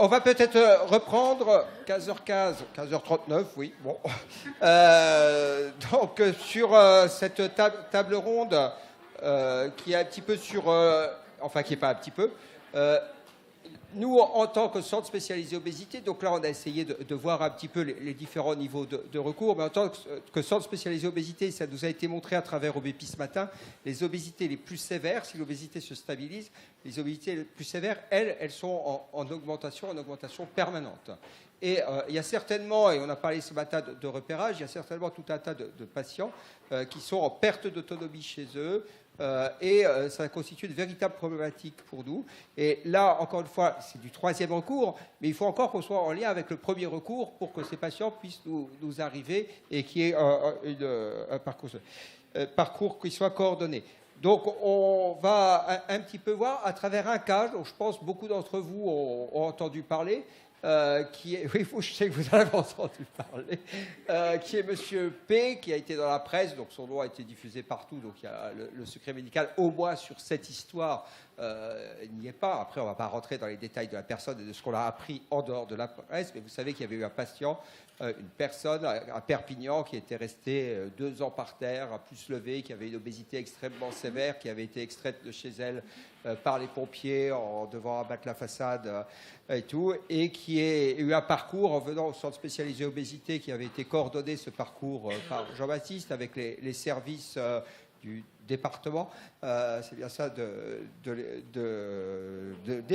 On va peut-être reprendre 15h15, 15h39, oui. Bon. Donc, sur cette table ronde qui est un petit peu sur... enfin, qui n'est pas un petit peu... nous, en tant que centre spécialisé obésité, donc là, on a essayé de voir un petit peu les différents niveaux de recours, mais en tant que centre spécialisé obésité, ça nous a été montré à travers Obépi ce matin, les obésités les plus sévères, si l'obésité se stabilise, les obésités les plus sévères, elles sont en augmentation permanente. Et il y a certainement, et on a parlé ce matin de repérage, il y a certainement tout un tas de patients qui sont en perte d'autonomie chez eux, et ça constitue une véritable problématique pour nous. Et là, encore une fois, c'est du 3e recours, mais il faut encore qu'on soit en lien avec le 1er recours pour que ces patients puissent nous arriver et qu'il y ait un parcours qui soit coordonné. Donc, on va un petit peu voir à travers un cas dont je pense beaucoup d'entre vous ont entendu parler, qui est, oui, je sais que vous en avez entendu parler, qui est Monsieur P, qui a été dans la presse, donc son nom a été diffusé partout, donc il y a le secret médical, au moins sur cette histoire, il n'y est pas. Après, on ne va pas rentrer dans les détails de la personne et de ce qu'on a appris en dehors de la presse, mais vous savez qu'il y avait eu un patient, une personne à Perpignan qui était restée 2 ans par terre, à plus se lever, qui avait une obésité extrêmement sévère, qui avait été extraite de chez elle par les pompiers en devant abattre la façade et tout, et qui a eu un parcours en venant au centre spécialisé obésité qui avait été coordonné, ce parcours, par Jean-Baptiste avec les services du département, c'est bien ça, des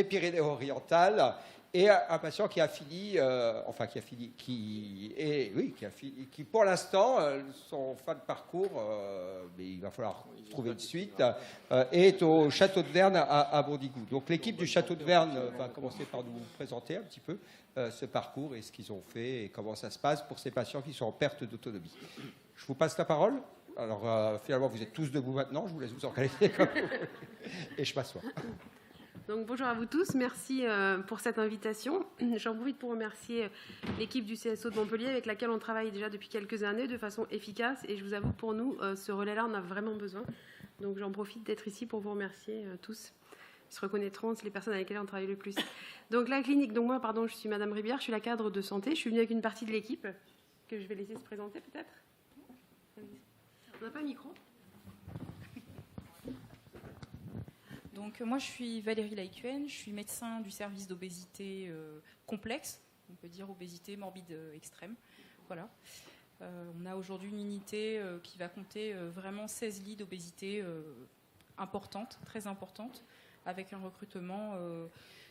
Pyrénées-Orientales, et un patient qui a fini, qui pour l'instant, son fin de parcours, mais il va falloir trouver une suite, est au Château de Verne à Bondigou. Donc l'équipe du Château de Verne va commencer par nous présenter un petit peu ce parcours et ce qu'ils ont fait et comment ça se passe pour ces patients qui sont en perte d'autonomie. Je vous passe la parole. Alors finalement, vous êtes tous debout maintenant, je vous laisse vous organiser comme vous voulez. Et je m'assois. Donc, bonjour à vous tous, merci pour cette invitation. J'en profite pour remercier l'équipe du CSO de Montpellier avec laquelle on travaille déjà depuis quelques années de façon efficace, et je vous avoue que pour nous, ce relais-là, on a vraiment besoin. Donc j'en profite d'être ici pour vous remercier tous. Ils se reconnaîtront, c'est les personnes avec lesquelles on travaille le plus. Donc la clinique, donc moi, pardon, je suis Madame Ribière, je suis la cadre de santé, je suis venue avec une partie de l'équipe que je vais laisser se présenter peut-être. On n'a pas de micro. Donc moi je suis Valérie Laïcuen, je suis médecin du service d'obésité complexe, on peut dire obésité morbide extrême. Voilà. On a aujourd'hui une unité qui va compter vraiment 16 lits d'obésité importante, très importante, avec un recrutement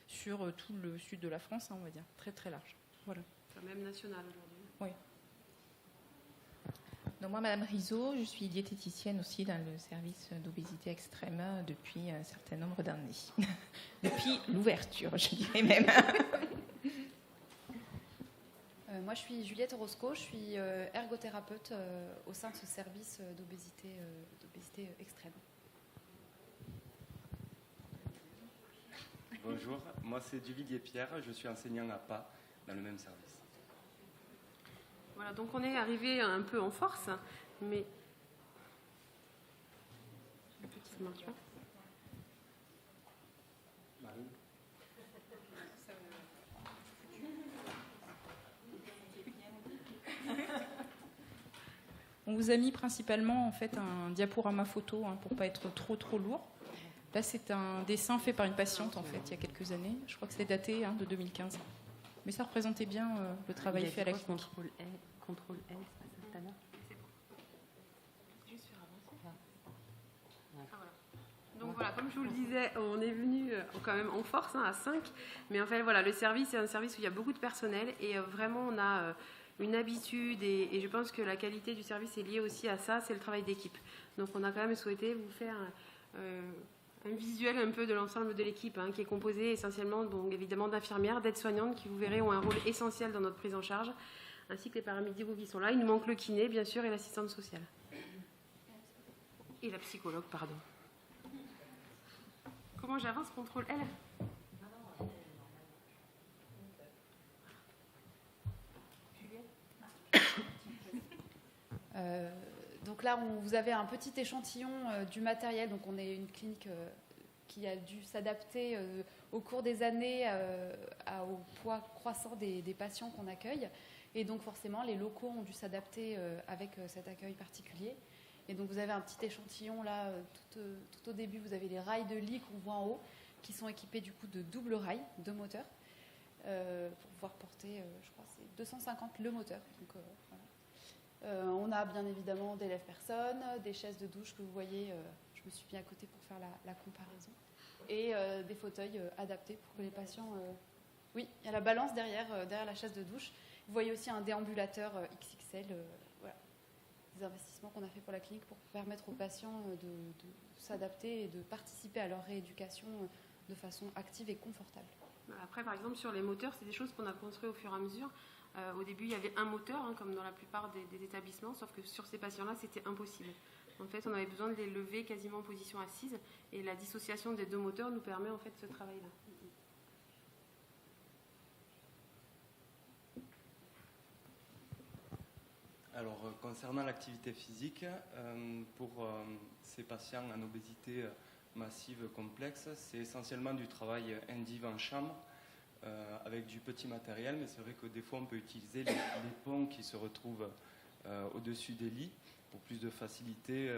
sur tout le sud de la France, on va dire, très très large. Voilà. C'est même national aujourd'hui. Oui. Donc moi, Madame Rizzo, je suis diététicienne aussi dans le service d'obésité extrême depuis un certain nombre d'années. Depuis l'ouverture, je dirais même. Moi, je suis Juliette Roscoe, je suis ergothérapeute au sein de ce service d'obésité extrême. Bonjour, moi c'est Duvivier Pierre, je suis enseignant à PA dans le même service. Voilà, donc on est arrivé un peu en force, mais... Ça marche pas. On vous a mis principalement en fait un diaporama photo pour pas être trop lourd. Là, c'est un dessin fait par une patiente en fait il y a quelques années. Je crois que c'est daté de 2015. Mais ça représentait bien le travail fait à la clinique. Contrôle L, c'est pas ça tout à l'heure. Juste faire avancer. Voilà. Donc voilà, comme je vous le disais, on est venu quand même en force à 5. Mais en fait, voilà, le service, c'est un service où il y a beaucoup de personnel et vraiment on a une habitude et je pense que la qualité du service est liée aussi à ça, c'est le travail d'équipe. Donc on a quand même souhaité vous faire un visuel un peu de l'ensemble de l'équipe qui est composée essentiellement donc évidemment d'infirmières, d'aides-soignantes qui vous verrez ont un rôle essentiel dans notre prise en charge, ainsi que les paramédicaux qui sont là. Il nous manque le kiné bien sûr et l'assistante sociale. Et la psychologue, pardon. Comment j'avance? Contrôle L. Donc là, vous avez un petit échantillon du matériel. Donc on est une clinique qui a dû s'adapter au cours des années au poids croissant des patients qu'on accueille. Et donc forcément, les locaux ont dû s'adapter avec cet accueil particulier. Et donc vous avez un petit échantillon là, tout au début, vous avez les rails de lit qu'on voit en haut, qui sont équipés du coup de double rails, 2 moteurs, pour pouvoir porter, je crois, c'est 250 le moteur. Donc, voilà. On a bien évidemment des lève-personnes, des chaises de douche que vous voyez, je me suis mis à côté pour faire la comparaison, et des fauteuils adaptés pour que les patients... Oui, il y a la balance derrière la chaise de douche. Vous voyez aussi un déambulateur XXL, voilà. Des investissements qu'on a fait pour la clinique pour permettre aux patients de s'adapter et de participer à leur rééducation de façon active et confortable. Après, par exemple, sur les moteurs, c'est des choses qu'on a construites au fur et à mesure. Au début, il y avait un moteur, comme dans la plupart des établissements, sauf que sur ces patients-là, c'était impossible. En fait, on avait besoin de les lever quasiment en position assise, et la dissociation des 2 moteurs nous permet en fait ce travail-là. Alors, concernant l'activité physique, pour ces patients en obésité massive complexe, c'est essentiellement du travail indiv en chambre, avec du petit matériel, mais c'est vrai que des fois on peut utiliser les ponts qui se retrouvent au-dessus des lits pour plus de facilité.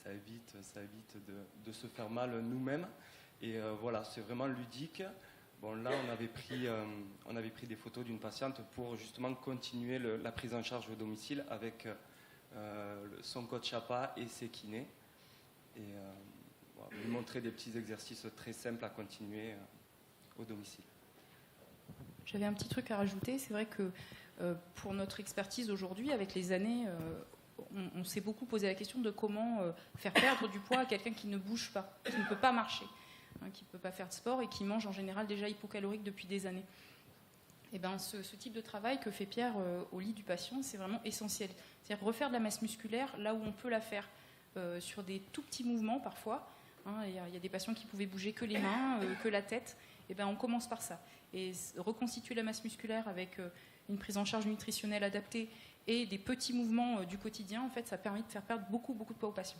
Ça évite de se faire mal nous-mêmes. Et voilà, c'est vraiment ludique. Bon, là, on avait pris des photos d'une patiente pour justement continuer la prise en charge au domicile avec son coach APA et ses kinés. Et voilà, lui montrer des petits exercices très simples à continuer au domicile. J'avais un petit truc à rajouter. C'est vrai que pour notre expertise aujourd'hui, avec les années, on s'est beaucoup posé la question de comment faire perdre du poids à quelqu'un qui ne bouge pas, qui ne peut pas marcher, qui ne peut pas faire de sport et qui mange en général déjà hypocalorique depuis des années. Et ben, ce type de travail que fait Pierre au lit du patient, c'est vraiment essentiel. C'est-à-dire refaire de la masse musculaire là où on peut la faire, sur des tout petits mouvements parfois. Il y a des patients qui pouvaient bouger que les mains, que la tête. Et ben, on commence par ça. Et reconstituer la masse musculaire avec une prise en charge nutritionnelle adaptée et des petits mouvements du quotidien, en fait, ça permet de faire perdre beaucoup de poids aux patients.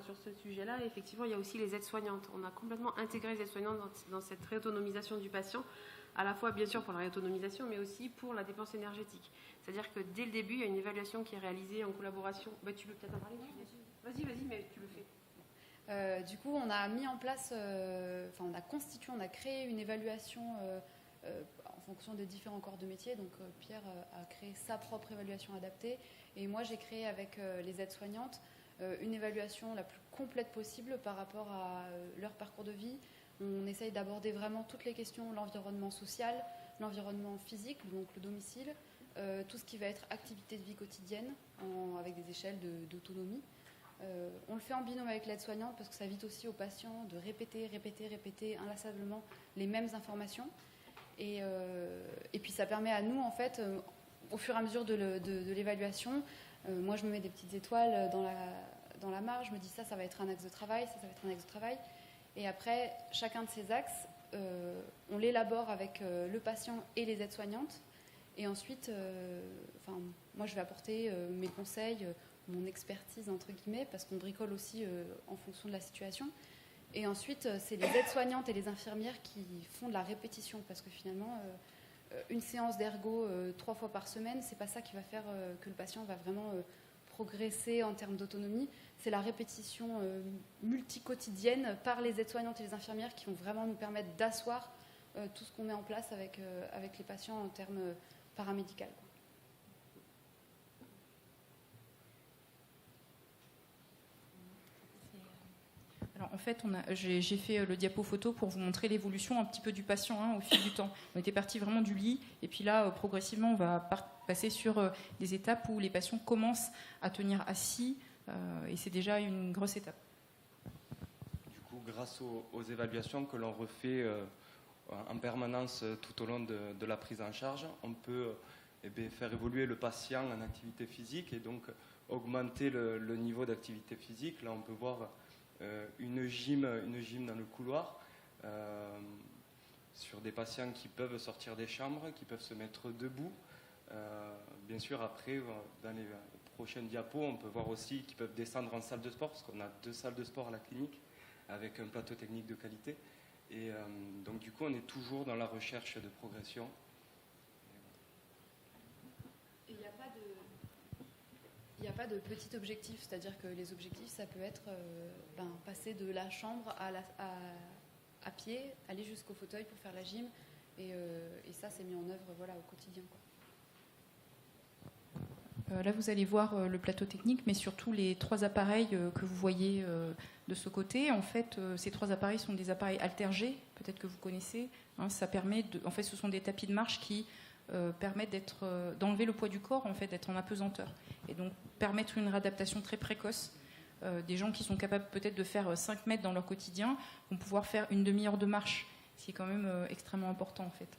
Sur ce sujet-là, effectivement, il y a aussi les aides-soignantes. On a complètement intégré les aides-soignantes dans cette réautonomisation du patient, à la fois, bien sûr, pour la réautonomisation, mais aussi pour la dépense énergétique. C'est-à-dire que dès le début, il y a une évaluation qui est réalisée en collaboration. Tu peux peut-être en parler ? Vas-y, mais tu le fais. Du coup, on a mis en place, on a créé une évaluation en fonction des différents corps de métier. Donc Pierre a créé sa propre évaluation adaptée et moi j'ai créé avec les aides-soignantes une évaluation la plus complète possible par rapport à leur parcours de vie. On essaye d'aborder vraiment toutes les questions, l'environnement social, l'environnement physique, donc le domicile, tout ce qui va être activité de vie quotidienne avec des échelles d'autonomie. On le fait en binôme avec l'aide-soignante parce que ça évite aussi aux patients de répéter inlassablement les mêmes informations. Et puis ça permet à nous, en fait, au fur et à mesure de l'évaluation, moi je me mets des petites étoiles dans la marge, je me dis ça va être un axe de travail, ça va être un axe de travail. Et après, chacun de ces axes, on l'élabore avec le patient et les aides-soignantes. Et ensuite, moi je vais apporter mes conseils, mon expertise entre guillemets, parce qu'on bricole aussi en fonction de la situation. Et ensuite, c'est les aides-soignantes et les infirmières qui font de la répétition, parce que finalement, une séance d'ergo 3 fois par semaine, c'est pas ça qui va faire que le patient va vraiment progresser en termes d'autonomie. C'est la répétition multi-quotidienne par les aides-soignantes et les infirmières qui vont vraiment nous permettre d'asseoir tout ce qu'on met en place avec les patients en termes paramédicaux. Alors, en fait, j'ai fait le diapo photo pour vous montrer l'évolution un petit peu du patient au fil du temps. On était parti vraiment du lit, et puis là, progressivement, on va passer sur des étapes où les patients commencent à tenir assis, et c'est déjà une grosse étape. Du coup, grâce aux évaluations que l'on refait en permanence tout au long de la prise en charge, on peut faire évoluer le patient en activité physique et donc augmenter le niveau d'activité physique. Là, on peut voir une gym dans le couloir sur des patients qui peuvent sortir des chambres, qui peuvent se mettre debout. Bien sûr, après, dans les prochaines diapos, on peut voir aussi qu'ils peuvent descendre en salle de sport, parce qu'on a 2 salles de sport à la clinique. avec un plateau technique de qualité. Et donc du coup, on est toujours dans la recherche de progression. Il n'y a pas de petit objectif, c'est-à-dire que les objectifs, ça peut être passer de la chambre à pied, aller jusqu'au fauteuil pour faire la gym, et ça, c'est mis en œuvre au quotidien, quoi. Là, vous allez voir le plateau technique, mais surtout les 3 appareils que vous voyez de ce côté. En fait, ces 3 appareils sont des appareils Alterg, peut-être que vous connaissez. Hein, ça permet en fait, ce sont des tapis de marche qui permettent d'enlever le poids du corps, en fait, d'être en apesanteur. Et donc, permettre une réadaptation très précoce. Des gens qui sont capables peut-être de faire 5 mètres dans leur quotidien vont pouvoir faire une demi-heure de marche, ce qui est quand même extrêmement important, en fait.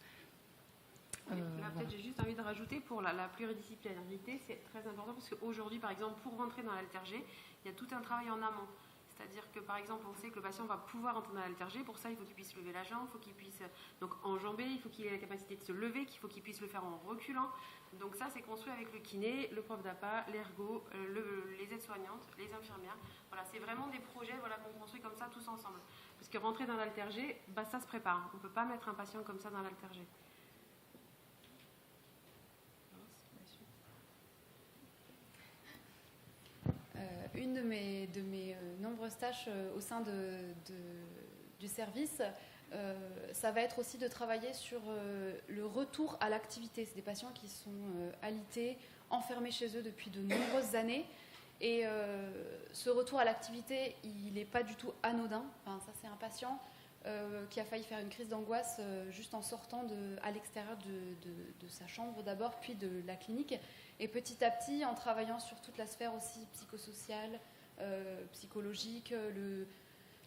Là, peut-être j'ai juste envie de rajouter, pour la pluridisciplinarité, c'est très important parce qu'aujourd'hui, par exemple, pour rentrer dans l'Alterg, il y a tout un travail en amont. C'est-à-dire que, par exemple, on sait que le patient va pouvoir entrer dans l'Alterg. Pour ça, il faut qu'il puisse lever la jambe, il faut qu'il puisse donc enjamber, il faut qu'il ait la capacité de se lever, qu'il faut qu'il puisse le faire en reculant. Donc ça, c'est construit avec le kiné, le prof d'appât, l'ergo, les aides-soignantes, les infirmières. Voilà, c'est vraiment des projets qu'on construit comme ça tous ensemble. Parce que rentrer dans l'Alterg, ça se prépare. On ne peut pas mettre un patient comme ça dans l'Alterg. Une de mes nombreuses tâches au sein du service, ça va être aussi de travailler sur le retour à l'activité. C'est des patients qui sont alités, enfermés chez eux depuis de nombreuses années. Et ce retour à l'activité, il n'est pas du tout anodin. Enfin, ça, c'est un patient qui a failli faire une crise d'angoisse juste en sortant à l'extérieur de sa chambre d'abord, puis de la clinique. Et petit à petit, en travaillant sur toute la sphère aussi psychosociale, psychologique,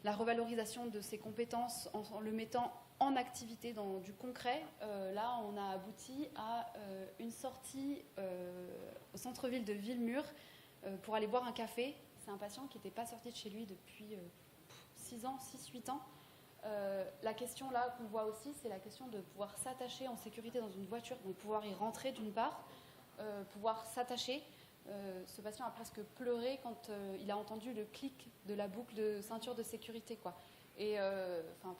la revalorisation de ses compétences en le mettant en activité dans du concret, là, on a abouti à une sortie au centre-ville de Villemur pour aller boire un café. C'est un patient qui n'était pas sorti de chez lui depuis 6-8 ans. La question là qu'on voit aussi, c'est la question de pouvoir s'attacher en sécurité dans une voiture, donc pouvoir y rentrer d'une part, pouvoir s'attacher. Ce patient a presque pleuré quand il a entendu le clic de la boucle de ceinture de sécurité, quoi. Et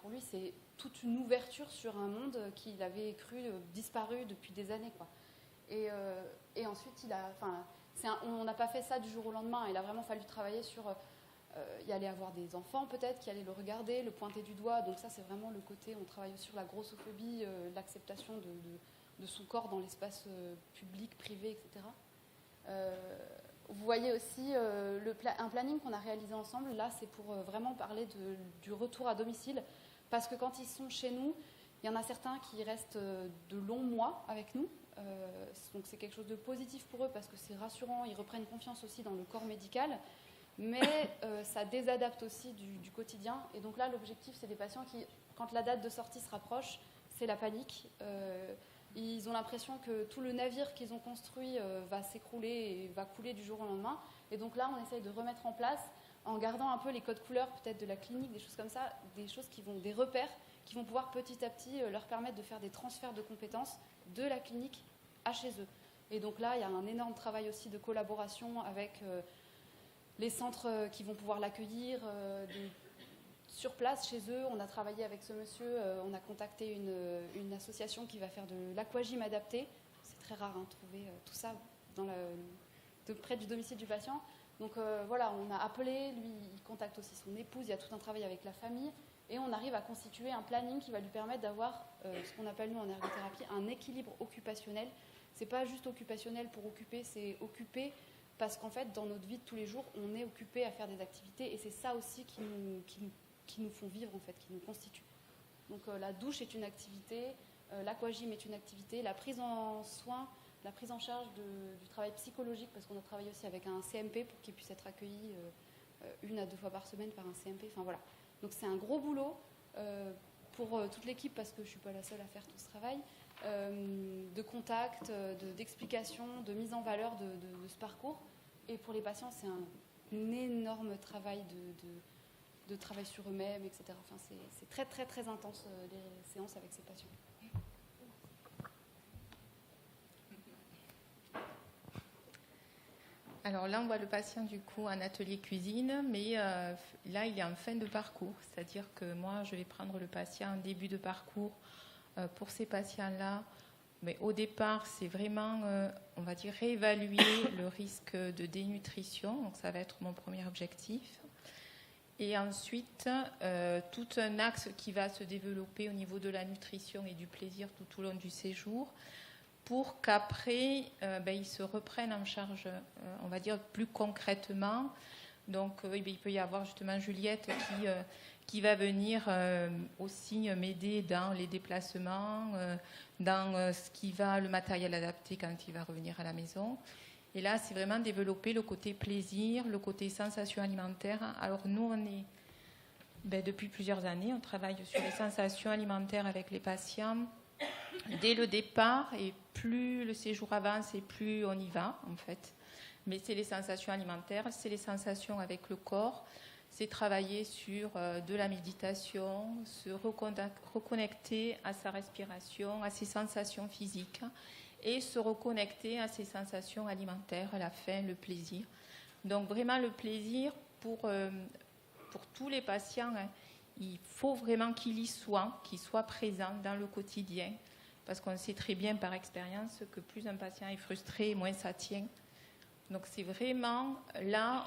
pour lui, c'est toute une ouverture sur un monde qu'il avait cru disparu depuis des années, quoi. Et ensuite, on n'a pas fait ça du jour au lendemain. Il a vraiment fallu travailler sur y aller avoir des enfants peut-être, qui allaient le regarder, le pointer du doigt. Donc ça, c'est vraiment le côté, on travaille sur la grossophobie, l'acceptation de son corps dans l'espace public, privé, etc. Vous voyez aussi un planning qu'on a réalisé ensemble. Là, c'est pour vraiment parler du retour à domicile. Parce que quand ils sont chez nous, il y en a certains qui restent de longs mois avec nous. Donc c'est quelque chose de positif pour eux parce que c'est rassurant. Ils reprennent confiance aussi dans le corps médical. Mais ça désadapte aussi du quotidien. Et donc là, l'objectif, c'est des patients qui, quand la date de sortie se rapproche, c'est la panique. Ils ont l'impression que tout le navire qu'ils ont construit va s'écrouler et va couler du jour au lendemain. Et donc là, on essaye de remettre en place, en gardant un peu les codes couleurs peut-être de la clinique, des choses comme ça, des repères qui vont pouvoir petit à petit leur permettre de faire des transferts de compétences de la clinique à chez eux. Et donc là, il y a un énorme travail aussi de collaboration avec les centres qui vont pouvoir l'accueillir sur place chez eux. On a travaillé avec ce monsieur, on a contacté une association qui va faire de l'aquagym adapté. C'est très rare de trouver tout ça près du domicile du patient. Donc voilà, on a appelé, lui il contacte aussi son épouse, il y a tout un travail avec la famille et on arrive à constituer un planning qui va lui permettre d'avoir ce qu'on appelle nous en ergothérapie un équilibre occupationnel. C'est pas juste occupationnel pour occuper, c'est occuper parce qu'en fait dans notre vie de tous les jours on est occupé à faire des activités et c'est ça aussi qui nous font vivre en fait, qui nous constitue. Donc la douche est une activité, l'aquagym est une activité, la prise en soin, la prise en charge du travail psychologique, parce qu'on a travaillé aussi avec un CMP pour qu'il puisse être accueilli 1 à 2 fois par semaine par un CMP. Enfin voilà. Donc c'est un gros boulot pour toute l'équipe, parce que je ne suis pas la seule à faire tout ce travail, de contact, d'explication, de mise en valeur de ce parcours. Et pour les patients, c'est un énorme travail de travail sur eux-mêmes, etc. Enfin, c'est très très très intense les séances avec ces patients. Alors là, on voit le patient du coup en atelier cuisine, mais là, il est en fin de parcours. C'est-à-dire que moi, je vais prendre le patient en début de parcours pour ces patients-là. Mais au départ, c'est vraiment, on va dire, réévaluer le risque de dénutrition. Donc ça va être mon premier objectif. Et ensuite, tout un axe qui va se développer au niveau de la nutrition et du plaisir tout au long du séjour, pour qu'après, ils se reprennent en charge, on va dire, plus concrètement. Donc, il peut y avoir justement Juliette qui va venir aussi m'aider dans les déplacements, dans ce qui va, le matériel adapté quand il va revenir à la maison. Et là, c'est vraiment développer le côté plaisir, le côté sensation alimentaire. Alors, nous, on est, depuis plusieurs années, on travaille sur les sensations alimentaires avec les patients dès le départ, et plus le séjour avance et plus on y va en fait. Mais c'est les sensations alimentaires, c'est les sensations avec le corps, c'est travailler sur de la méditation, se reconnecter à sa respiration, à ses sensations physiques, et se reconnecter à ses sensations alimentaires, à la faim, le plaisir. Donc vraiment le plaisir pour tous les patients, hein, il faut vraiment qu'il soit présent dans le quotidien, parce qu'on sait très bien par expérience que plus un patient est frustré, moins ça tient. Donc c'est vraiment, là,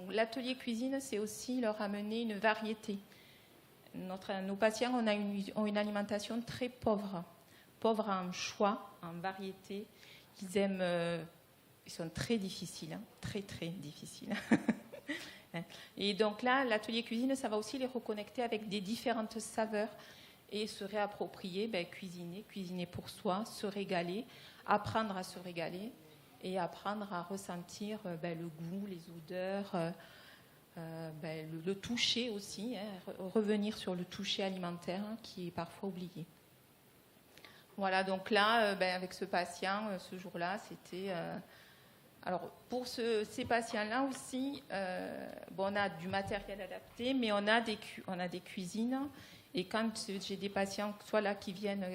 l'atelier cuisine, c'est aussi leur amener une variété. Nos patients ont une alimentation très pauvre en choix, en variété. Ils sont très difficiles, hein, très très difficiles. Et donc là, l'atelier cuisine, ça va aussi les reconnecter avec des différentes saveurs et se réapproprier, cuisiner pour soi, se régaler, apprendre à se régaler et apprendre à ressentir le goût, les odeurs, le toucher aussi, hein, revenir sur le toucher alimentaire, hein, qui est parfois oublié. Voilà, donc là, avec ce patient, ce jour-là, c'était... Alors, pour ces patients-là aussi, on a du matériel adapté, mais on a des cuisines. Et quand j'ai des patients, soit là qui viennent,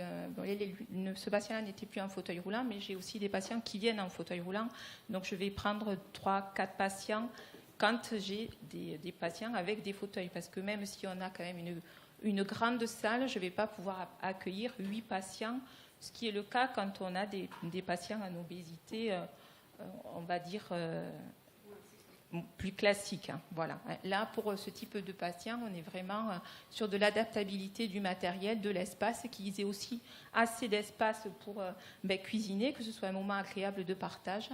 ce patient-là n'était plus en fauteuil roulant, mais j'ai aussi des patients qui viennent en fauteuil roulant. Donc, je vais prendre 3-4 patients quand j'ai des patients avec des fauteuils. Parce que même si on a quand même une grande salle, je ne vais pas pouvoir accueillir 8 patients, ce qui est le cas quand on a des patients en obésité, on va dire, plus classique. Hein, voilà. Là, pour ce type de patient, on est vraiment sur de l'adaptabilité du matériel, de l'espace, qu'ils aient aussi assez d'espace pour cuisiner, que ce soit un moment agréable de partage.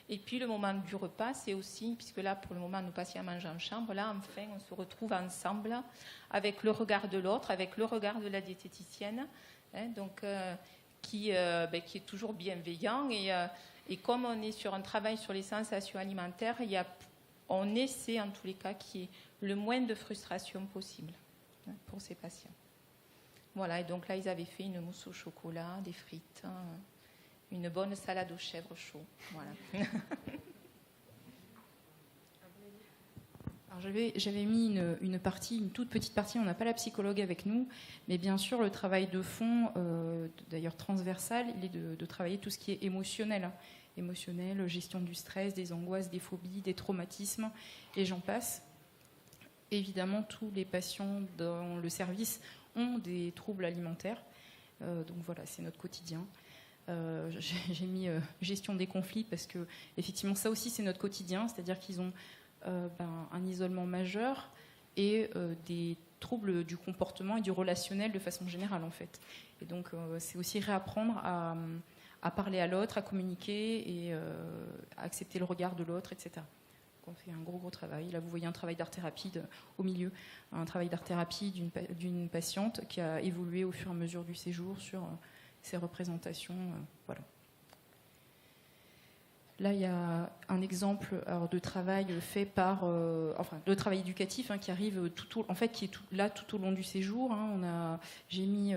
Et puis, le moment du repas, c'est aussi, puisque là, pour le moment, nos patients mangent en chambre, là, enfin, on se retrouve ensemble avec le regard de l'autre, avec le regard de la diététicienne, hein, donc, qui est toujours bienveillant. Et comme on est sur un travail sur les sensations alimentaires, on essaie en tous les cas qu'il y ait le moins de frustration possible, hein, pour ces patients. Voilà, et donc là, ils avaient fait une mousse au chocolat, des frites, hein, une bonne salade aux chèvres chaud. Voilà. Alors j'avais mis une toute petite partie, on n'a pas la psychologue avec nous, mais bien sûr le travail de fond, d'ailleurs transversal, il est de travailler tout ce qui est émotionnel. Hein. Émotionnel, gestion du stress, des angoisses, des phobies, des traumatismes, et j'en passe. Évidemment, tous les patients dans le service ont des troubles alimentaires, donc voilà, c'est notre quotidien. J'ai mis gestion des conflits parce que effectivement ça aussi c'est notre quotidien, c'est-à-dire qu'ils ont un isolement majeur et des troubles du comportement et du relationnel de façon générale en fait. Et donc c'est aussi réapprendre à parler à l'autre, à communiquer et à accepter le regard de l'autre, etc. Donc on fait un gros travail. Là vous voyez un travail d'art-thérapie au milieu, un travail d'art-thérapie d'une patiente qui a évolué au fur et à mesure du séjour sur ces représentations, voilà. Là, il y a un exemple de travail fait par, de travail éducatif, hein, qui arrive qui est là tout au long du séjour. Hein. J'ai mis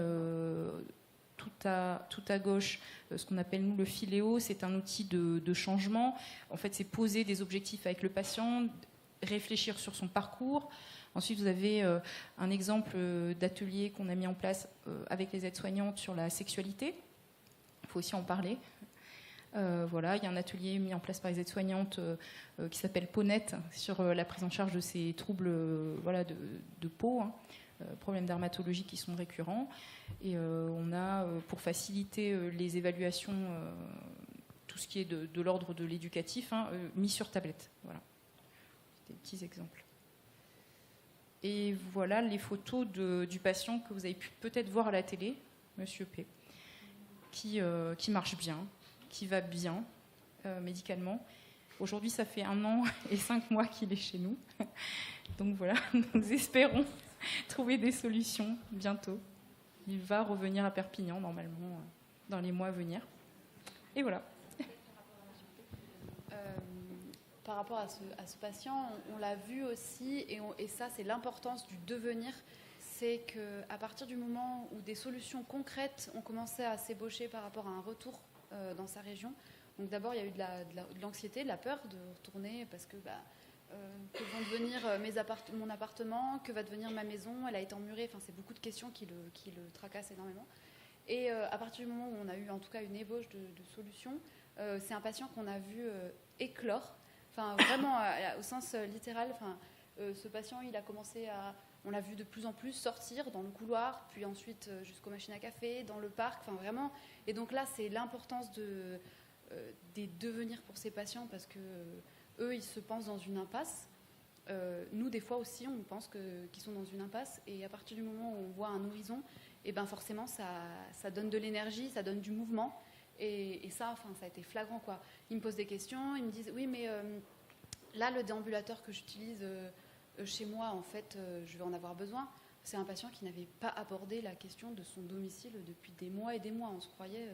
tout à gauche ce qu'on appelle nous le filéo. C'est un outil de changement. En fait, c'est poser des objectifs avec le patient, réfléchir sur son parcours. Ensuite, vous avez un exemple d'atelier qu'on a mis en place avec les aides-soignantes sur la sexualité. Il faut aussi en parler. Voilà, il y a un atelier mis en place par les aides-soignantes qui s'appelle Peau-Net sur la prise en charge de ces troubles voilà, de peau, hein, problèmes dermatologiques qui sont récurrents. Et on a, pour faciliter les évaluations, tout ce qui est de l'ordre de l'éducatif, hein, mis sur tablette. Voilà, des petits exemples. Et voilà les photos du patient que vous avez pu peut-être voir à la télé, Monsieur P, qui marche bien, qui va bien médicalement. Aujourd'hui, ça fait 1 an et 5 mois qu'il est chez nous. Donc voilà, nous espérons trouver des solutions bientôt. Il va revenir à Perpignan, normalement, dans les mois à venir. Et voilà. Par rapport à ce patient, on l'a vu aussi, et ça, c'est l'importance du devenir. C'est qu'à partir du moment où des solutions concrètes ont commencé à s'ébaucher par rapport à un retour dans sa région, donc d'abord il y a eu de l'anxiété, de la peur de retourner parce que que vont devenir mon appartement, que va devenir ma maison, elle a été emmurée, enfin c'est beaucoup de questions qui le tracassent énormément. Et à partir du moment où on a eu en tout cas une ébauche de solutions, c'est un patient qu'on a vu éclore, enfin vraiment au sens littéral. Enfin, ce patient, il a commencé on l'a vu de plus en plus sortir dans le couloir, puis ensuite jusqu'aux machines à café, dans le parc, enfin vraiment. Et donc là, c'est l'importance des devenirs pour ces patients, parce que eux, ils se pensent dans une impasse. Nous, des fois aussi, on pense qu'ils sont dans une impasse. Et à partir du moment où on voit un horizon, et ben forcément, ça donne de l'énergie, ça donne du mouvement. Et ça, enfin, ça a été flagrant, quoi. Ils me posent des questions, ils me disent, oui, mais là, le déambulateur que j'utilise chez moi, en fait, je vais en avoir besoin. C'est un patient qui n'avait pas abordé la question de son domicile depuis des mois et des mois. On se croyait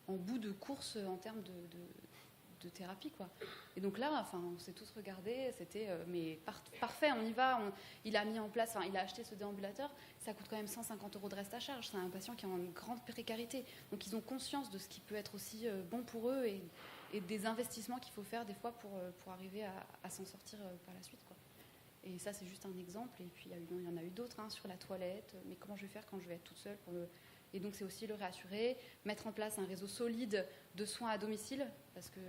en bout de course en termes de thérapie, quoi. Et donc là, enfin, on s'est tous regardés, c'était mais parfait, on y va. Il a mis en place, il a acheté ce déambulateur, ça coûte quand même 150 € de reste à charge. C'est un patient qui est en grande précarité. Donc ils ont conscience de ce qui peut être aussi bon pour eux et des investissements qu'il faut faire des fois pour arriver à s'en sortir par la suite, quoi. Et ça, c'est juste un exemple. Et puis il y en a eu d'autres, hein, sur la toilette. Mais comment je vais faire quand je vais être toute seule Et donc c'est aussi le réassurer, mettre en place un réseau solide de soins à domicile, parce que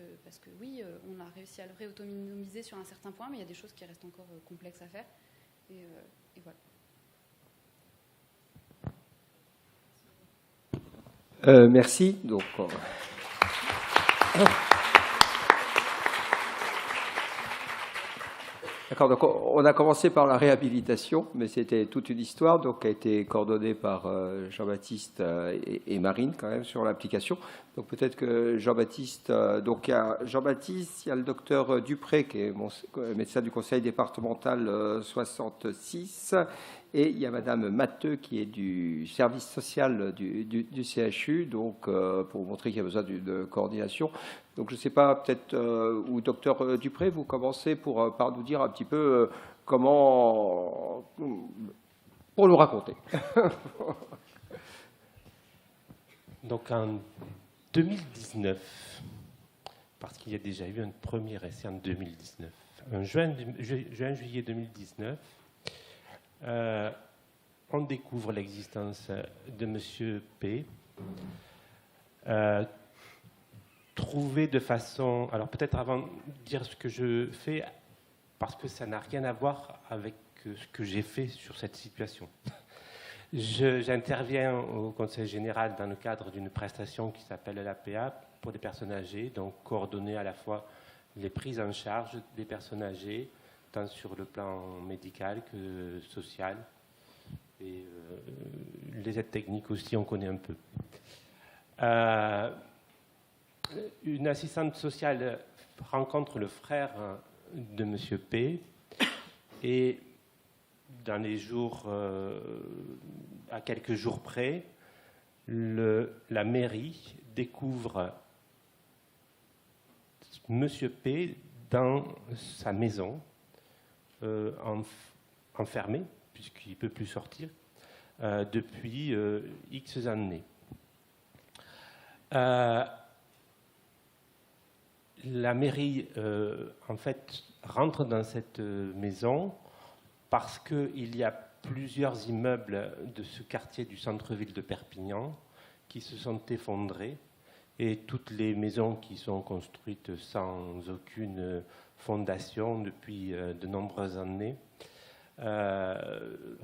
oui, on a réussi à le réautonomiser sur un certain point, mais il y a des choses qui restent encore complexes à faire. Et voilà. Merci. Donc, d'accord, donc on a commencé par la réhabilitation, mais c'était toute une histoire donc, qui a été coordonnée par Jean-Baptiste et Marine quand même sur l'application. Donc peut-être que Jean-Baptiste, donc il y a Jean-Baptiste, il y a le docteur Dupré qui est médecin du conseil départemental 66, et il y a Madame Matteux qui est du service social du CHU, donc pour vous montrer qu'il y a besoin d'une coordination. Donc je ne sais pas, peut-être, ou docteur Dupré, vous commencez par nous dire un petit peu comment, pour nous raconter. Donc en 2019, parce qu'il y a déjà eu un premier essai en 2019, en juin-juillet 2019, on découvre l'existence de M. P. Trouvé de façon... Alors peut-être avant de dire ce que je fais, parce que ça n'a rien à voir avec ce que j'ai fait sur cette situation. J'interviens au Conseil général dans le cadre d'une prestation qui s'appelle l'APA pour des personnes âgées, donc coordonner à la fois les prises en charge des personnes âgées, tant sur le plan médical que social. Et les aides techniques aussi, on connaît un peu. Une assistante sociale rencontre le frère de M. P. Et dans les jours, à quelques jours près, la mairie découvre M. P. dans sa maison, enfermé, puisqu'il ne peut plus sortir, depuis X années. La mairie, en fait, rentre dans cette maison parce qu'il y a plusieurs immeubles de ce quartier du centre-ville de Perpignan qui se sont effondrés, Et toutes les maisons qui sont construites sans aucune fondation depuis de nombreuses années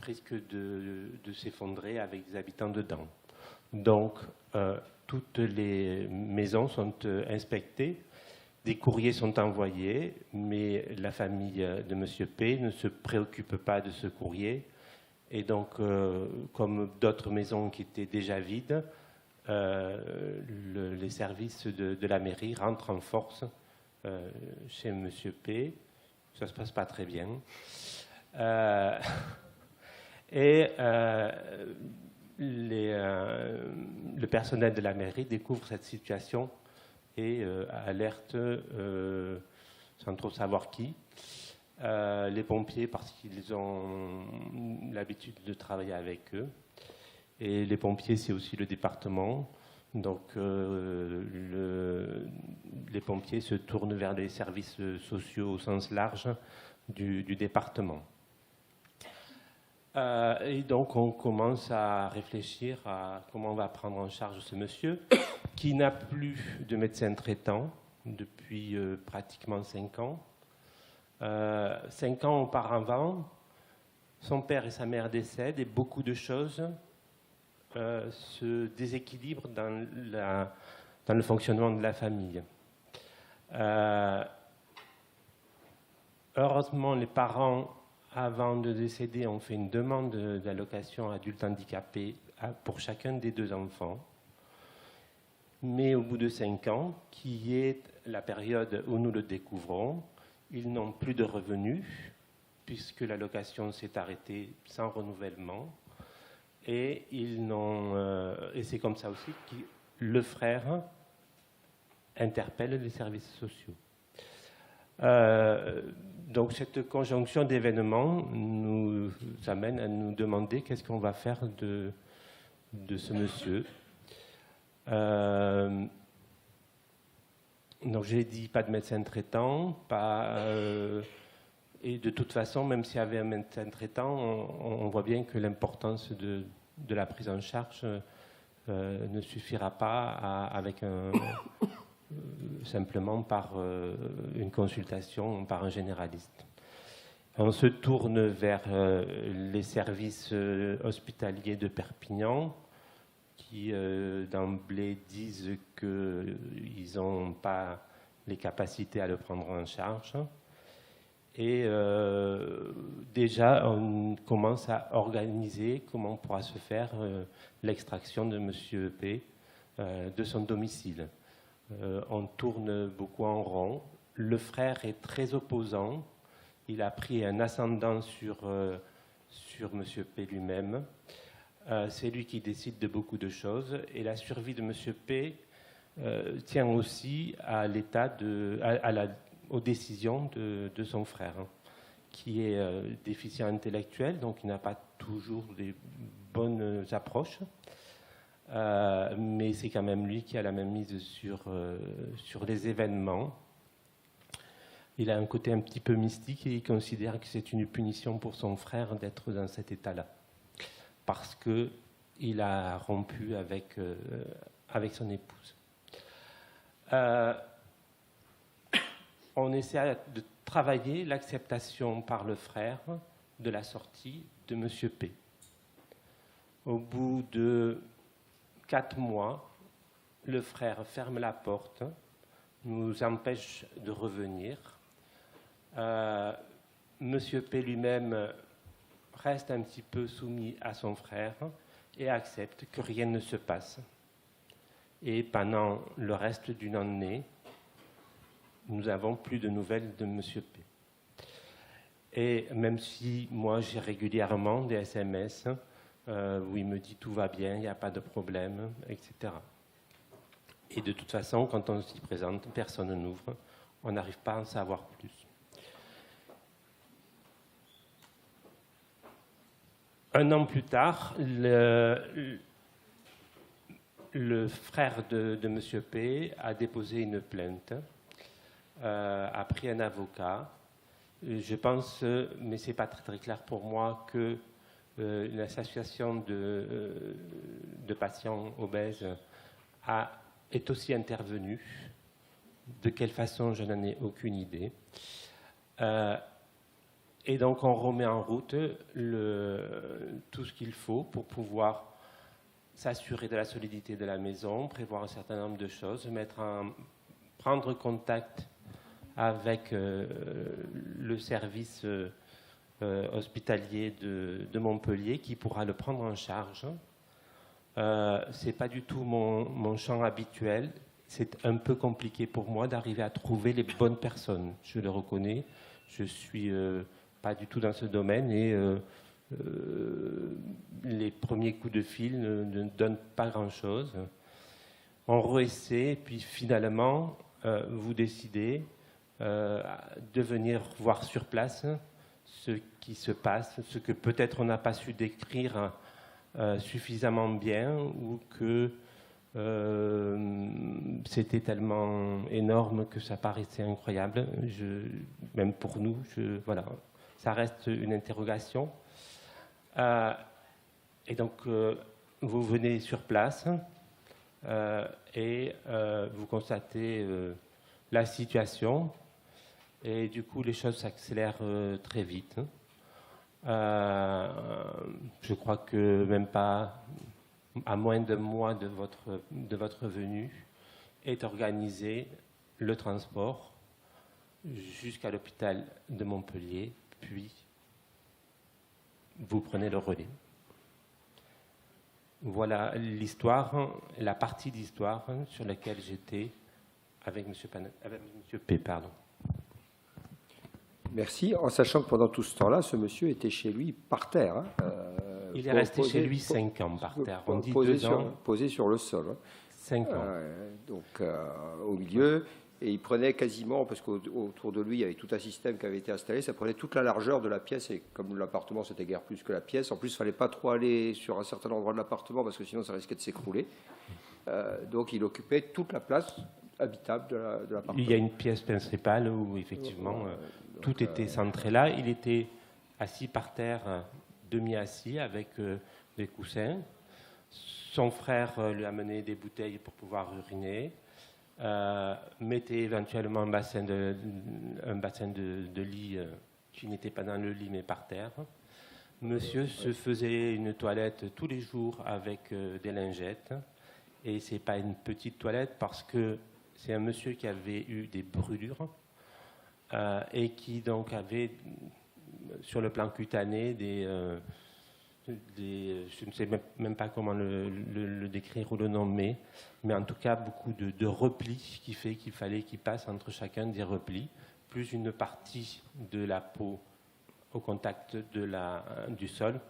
risquent de s'effondrer avec des habitants dedans. Donc, toutes les maisons sont inspectées, des courriers sont envoyés, mais la famille de M. P ne se préoccupe pas de ce courrier. Et donc, comme d'autres maisons qui étaient déjà vides, les services de la mairie rentrent en force chez M. P. Ça ne se passe pas très bien. Le personnel de la mairie découvre cette situation et alerte, sans trop savoir qui, les pompiers parce qu'ils ont l'habitude de travailler avec eux. Et les pompiers, c'est aussi le département. Donc les pompiers se tournent vers les services sociaux au sens large du département. Et donc on commence à réfléchir à comment on va prendre en charge ce monsieur qui n'a plus de médecin traitant depuis pratiquement 5 ans. 5 ans auparavant, son père et sa mère décèdent et beaucoup de choses se déséquilibrent dans le fonctionnement de la famille. Heureusement, les parents, avant de décéder, ont fait une demande d'allocation adulte handicapé pour chacun des 2 enfants. Mais au bout de 5 ans, qui est la période où nous le découvrons, ils n'ont plus de revenus, puisque l'allocation s'est arrêtée sans renouvellement. Et et c'est comme ça aussi que le frère interpelle les services sociaux. Donc cette conjonction d'événements nous amène à nous demander qu'est-ce qu'on va faire de ce monsieur. Donc j'ai dit pas de médecin traitant, et de toute façon, même s'il y avait un médecin traitant, on voit bien que l'importance de la prise en charge ne suffira pas avec simplement par une consultation par un généraliste. On se tourne vers les services hospitaliers de Perpignan qui d'emblée disent qu'ils n'ont pas les capacités à le prendre en charge. Et déjà, on commence à organiser comment pourra se faire l'extraction de M. P de son domicile. On tourne beaucoup en rond. Le frère est très opposant. Il a pris un ascendant sur M. P lui-même. C'est lui qui décide de beaucoup de choses. Et la survie de M. P tient aussi à l'état aux décisions de son frère, qui est déficient intellectuel, donc il n'a pas toujours des bonnes approches, mais c'est quand même lui qui a la même mise sur les événements. Il a un côté un petit peu mystique et il considère que c'est une punition pour son frère d'être dans cet état-là, parce qu'il a rompu avec son épouse. On essaie de travailler l'acceptation par le frère de la sortie de M. P. Au bout de 4 mois, le frère ferme la porte, nous empêche de revenir. M. P. lui-même reste un petit peu soumis à son frère et accepte que rien ne se passe. Et pendant le reste d'une année, nous n'avons plus de nouvelles de M. P. Et même si moi j'ai régulièrement des SMS où il me dit tout va bien, il n'y a pas de problème, etc. Et de toute façon, quand on s'y présente, personne n'ouvre, on n'arrive pas à en savoir plus. Un an plus tard, le frère de M. P a déposé une plainte, a pris un avocat. Je pense, mais ce n'est pas très, très clair pour moi, que l'association de patients obèses a est aussi intervenu. De quelle façon, je n'en ai aucune idée. Et donc, on remet en route tout ce qu'il faut pour pouvoir s'assurer de la solidité de la maison, prévoir un certain nombre de choses, prendre contact avec le service hospitalier de Montpellier qui pourra le prendre en charge. Ce n'est pas du tout mon champ habituel. C'est un peu compliqué pour moi d'arriver à trouver les bonnes personnes. Je le reconnais. Je ne suis pas du tout dans ce domaine et les premiers coups de fil ne donnent pas grand-chose. On réessaie, puis finalement, vous décidez de venir voir sur place ce qui se passe, ce que peut-être on n'a pas su décrire suffisamment bien ou que c'était tellement énorme que ça paraissait incroyable. Même pour nous, voilà, ça reste une interrogation. Et donc, vous venez sur place et vous constatez la situation. Et du coup, les choses s'accélèrent très vite. Je crois que même pas à moins d'un mois de votre venue est organisé le transport jusqu'à l'hôpital de Montpellier, puis vous prenez le relais. Voilà l'histoire, la partie d'histoire sur laquelle j'étais avec M. P. Pardon. Merci, en sachant que pendant tout ce temps-là, ce monsieur était chez lui par terre. Hein, il est resté chez lui 5 ans par terre. On dit posé 2 ans. Posé sur le sol. Hein. 5 ans. Donc, au milieu, et il prenait quasiment, parce qu'autour de lui, il y avait tout un système qui avait été installé, ça prenait toute la largeur de la pièce, et comme l'appartement, c'était guère plus que la pièce, en plus, il ne fallait pas trop aller sur un certain endroit de l'appartement, parce que sinon, ça risquait de s'écrouler. Donc, il occupait toute la place habitable de l'appartement. Il y a une pièce principale où, effectivement, tout était centré là. Il était assis par terre, demi-assis, avec des coussins. Son frère lui amenait des bouteilles pour pouvoir uriner. Mettait éventuellement un bassin de lit qui n'était pas dans le lit, mais par terre. Monsieur se faisait une toilette tous les jours avec des lingettes. Et ce n'est pas une petite toilette parce que c'est un monsieur qui avait eu des brûlures et qui donc avait, sur le plan cutané, je ne sais même pas comment le décrire ou le nommer, mais en tout cas beaucoup de replis qui fait qu'il fallait qu'il passe entre chacun des replis, plus une partie de la peau au contact du sol,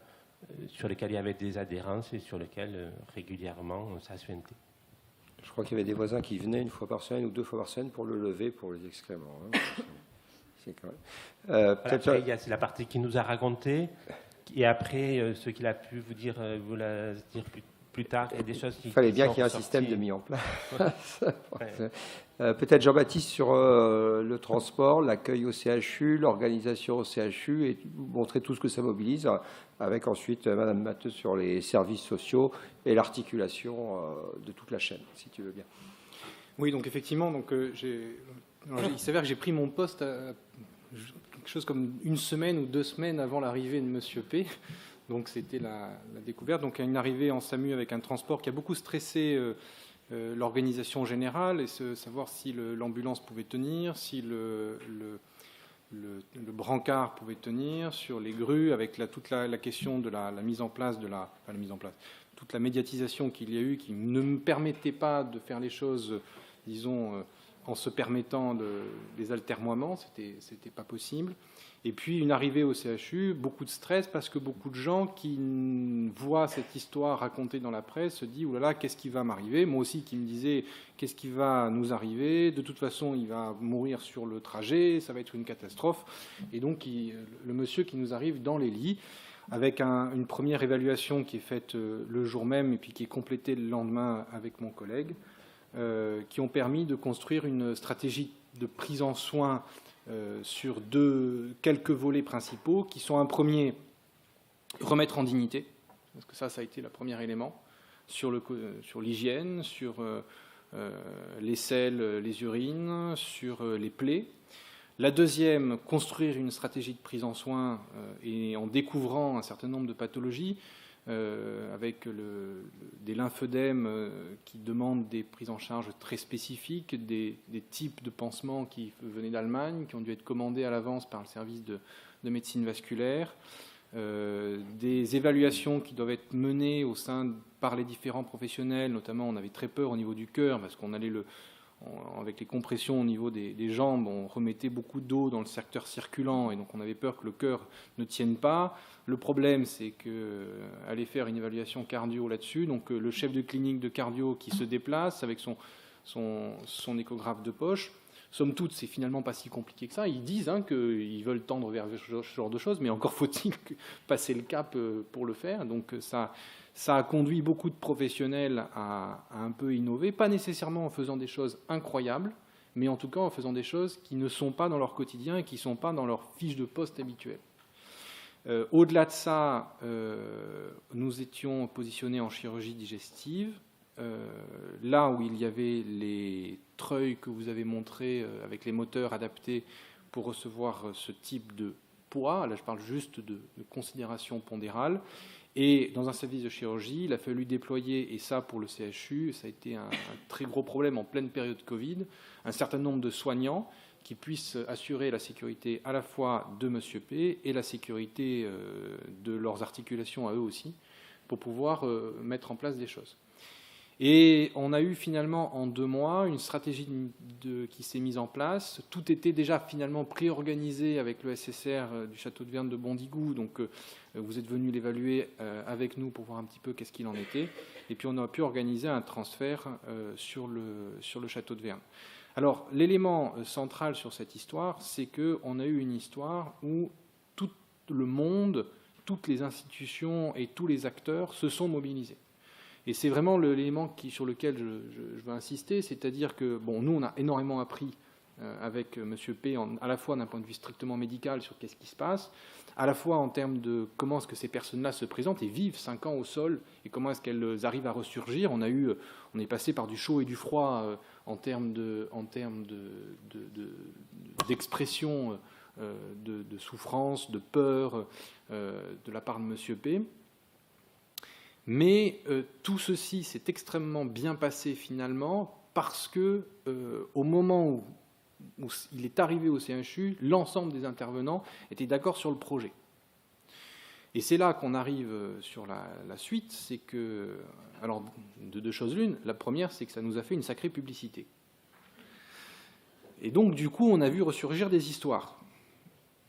sur lequel il y avait des adhérences et sur lequel régulièrement ça suintait. Je crois qu'il y avait des voisins qui venaient 1 fois par semaine ou 2 fois par semaine pour le lever pour les excréments. Hein. C'est quand même... Après, il y a la partie qu'il nous a racontée, et après, ce qu'il a pu vous dire plus tard, il y a des choses qui... Il fallait bien qu'il y ait un système de mis en place. Ouais. Peut-être Jean-Baptiste sur le transport, l'accueil au CHU, l'organisation au CHU, et montrer tout ce que ça mobilise, avec ensuite Madame Matteux sur les services sociaux et l'articulation de toute la chaîne, si tu veux bien. Oui, donc effectivement, il s'avère que j'ai pris mon poste quelque chose comme 1 semaine ou 2 semaines avant l'arrivée de Monsieur P. Donc c'était la découverte. Donc une arrivée en SAMU avec un transport qui a beaucoup stressé l'organisation générale, et savoir si l'ambulance pouvait tenir, si le brancard pouvait tenir, sur les grues, avec toute la question de la mise en place toute la médiatisation qu'il y a eu, qui ne me permettait pas de faire les choses, disons, en se permettant des altermoiements, c'était pas possible. Et puis une arrivée au CHU, beaucoup de stress, parce que beaucoup de gens qui voient cette histoire racontée dans la presse se disent « oulala, qu'est-ce qui va m'arriver ?» Moi aussi qui me disais « qu'est-ce qui va nous arriver ? De toute façon, il va mourir sur le trajet, ça va être une catastrophe. » Et donc le monsieur qui nous arrive dans les lits, avec une première évaluation qui est faite le jour même et puis qui est complétée le lendemain avec mon collègue, qui ont permis de construire une stratégie de prise en soin sur quelques volets principaux, qui sont un premier, remettre en dignité, parce que ça a été le premier élément, sur l'hygiène, sur les selles, les urines, sur les plaies. La deuxième, construire une stratégie de prise en soins et en découvrant un certain nombre de pathologies, avec des lymphœdèmes qui demandent des prises en charge très spécifiques, des types de pansements qui venaient d'Allemagne, qui ont dû être commandés à l'avance par le service de médecine vasculaire, des évaluations qui doivent être menées par les différents professionnels. Notamment, on avait très peur au niveau du cœur, parce qu'on allait avec les compressions au niveau des jambes, on remettait beaucoup d'eau dans le secteur circulant, et donc on avait peur que le cœur ne tienne pas. Le problème, c'est qu'aller faire une évaluation cardio là-dessus, donc le chef de clinique de cardio qui se déplace avec son échographe de poche. Somme toute, c'est finalement pas si compliqué que ça. Ils disent qu'ils veulent tendre vers ce genre de choses, mais encore faut-il passer le cap pour le faire. Donc ça a conduit beaucoup de professionnels à un peu innover, pas nécessairement en faisant des choses incroyables, mais en tout cas en faisant des choses qui ne sont pas dans leur quotidien et qui ne sont pas dans leur fiche de poste habituelle. Au-delà de ça, nous étions positionnés en chirurgie digestive, là où il y avait les treuils que vous avez montrés avec les moteurs adaptés pour recevoir ce type de poids. Là, je parle juste de considération pondérale. Et dans un service de chirurgie, il a fallu déployer, et ça pour le CHU, ça a été un très gros problème en pleine période Covid, un certain nombre de soignants qui puissent assurer la sécurité à la fois de M. P et la sécurité de leurs articulations à eux aussi, pour pouvoir mettre en place des choses. Et on a eu finalement en 2 mois une stratégie qui s'est mise en place. Tout était déjà finalement préorganisé avec le SSR du château de Verne de Bondigou. Donc vous êtes venu l'évaluer avec nous pour voir un petit peu qu'est-ce qu'il en était. Et puis on a pu organiser un transfert sur le château de Verne. Alors l'élément central sur cette histoire, c'est qu'on a eu une histoire où tout le monde, toutes les institutions et tous les acteurs se sont mobilisés. Et c'est vraiment l'élément sur lequel je veux insister, c'est-à-dire que nous, on a énormément appris avec M. P, à la fois d'un point de vue strictement médical sur qu'est-ce qui se passe, à la fois en termes de comment est-ce que ces personnes-là se présentent et vivent 5 ans au sol, et comment est-ce qu'elles arrivent à ressurgir. On est passé par du chaud et du froid en termes d'expression de souffrance, de peur de la part de M. P. Mais tout ceci s'est extrêmement bien passé finalement parce que au moment où il est arrivé au CHU, l'ensemble des intervenants étaient d'accord sur le projet. Et c'est là qu'on arrive sur la suite, c'est que, alors de 2 choses l'une, la première c'est que ça nous a fait une sacrée publicité. Et donc du coup on a vu ressurgir des histoires.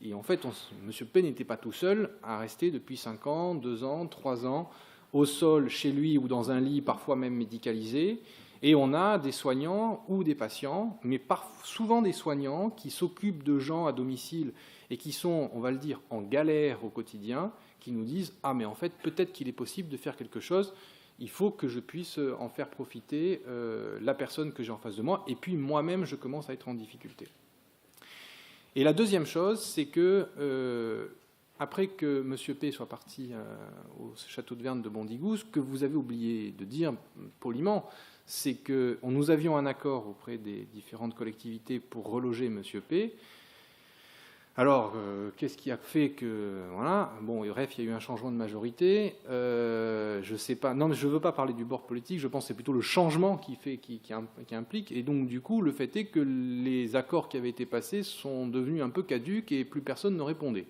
Et en fait, M. P n'était pas tout seul à rester depuis 5 ans, 2 ans, 3 ans, au sol, chez lui ou dans un lit, parfois même médicalisé. Et on a des soignants ou des patients, mais souvent des soignants qui s'occupent de gens à domicile et qui sont, on va le dire, en galère au quotidien, qui nous disent « Ah, mais en fait, peut-être qu'il est possible de faire quelque chose, il faut que je puisse en faire profiter la personne que j'ai en face de moi, et puis moi-même, je commence à être en difficulté. » Et la deuxième chose, c'est que... après que M. P soit parti au château de Verne de Bondigou, ce que vous avez oublié de dire poliment, c'est que nous avions un accord auprès des différentes collectivités pour reloger M. P. Alors, qu'est-ce qui a fait que... Voilà, bon, bref, il y a eu un changement de majorité. Je ne sais pas... Non, mais je ne veux pas parler du bord politique, je pense que c'est plutôt le changement qui implique. Et donc, du coup, le fait est que les accords qui avaient été passés sont devenus un peu caducs et plus personne ne répondait.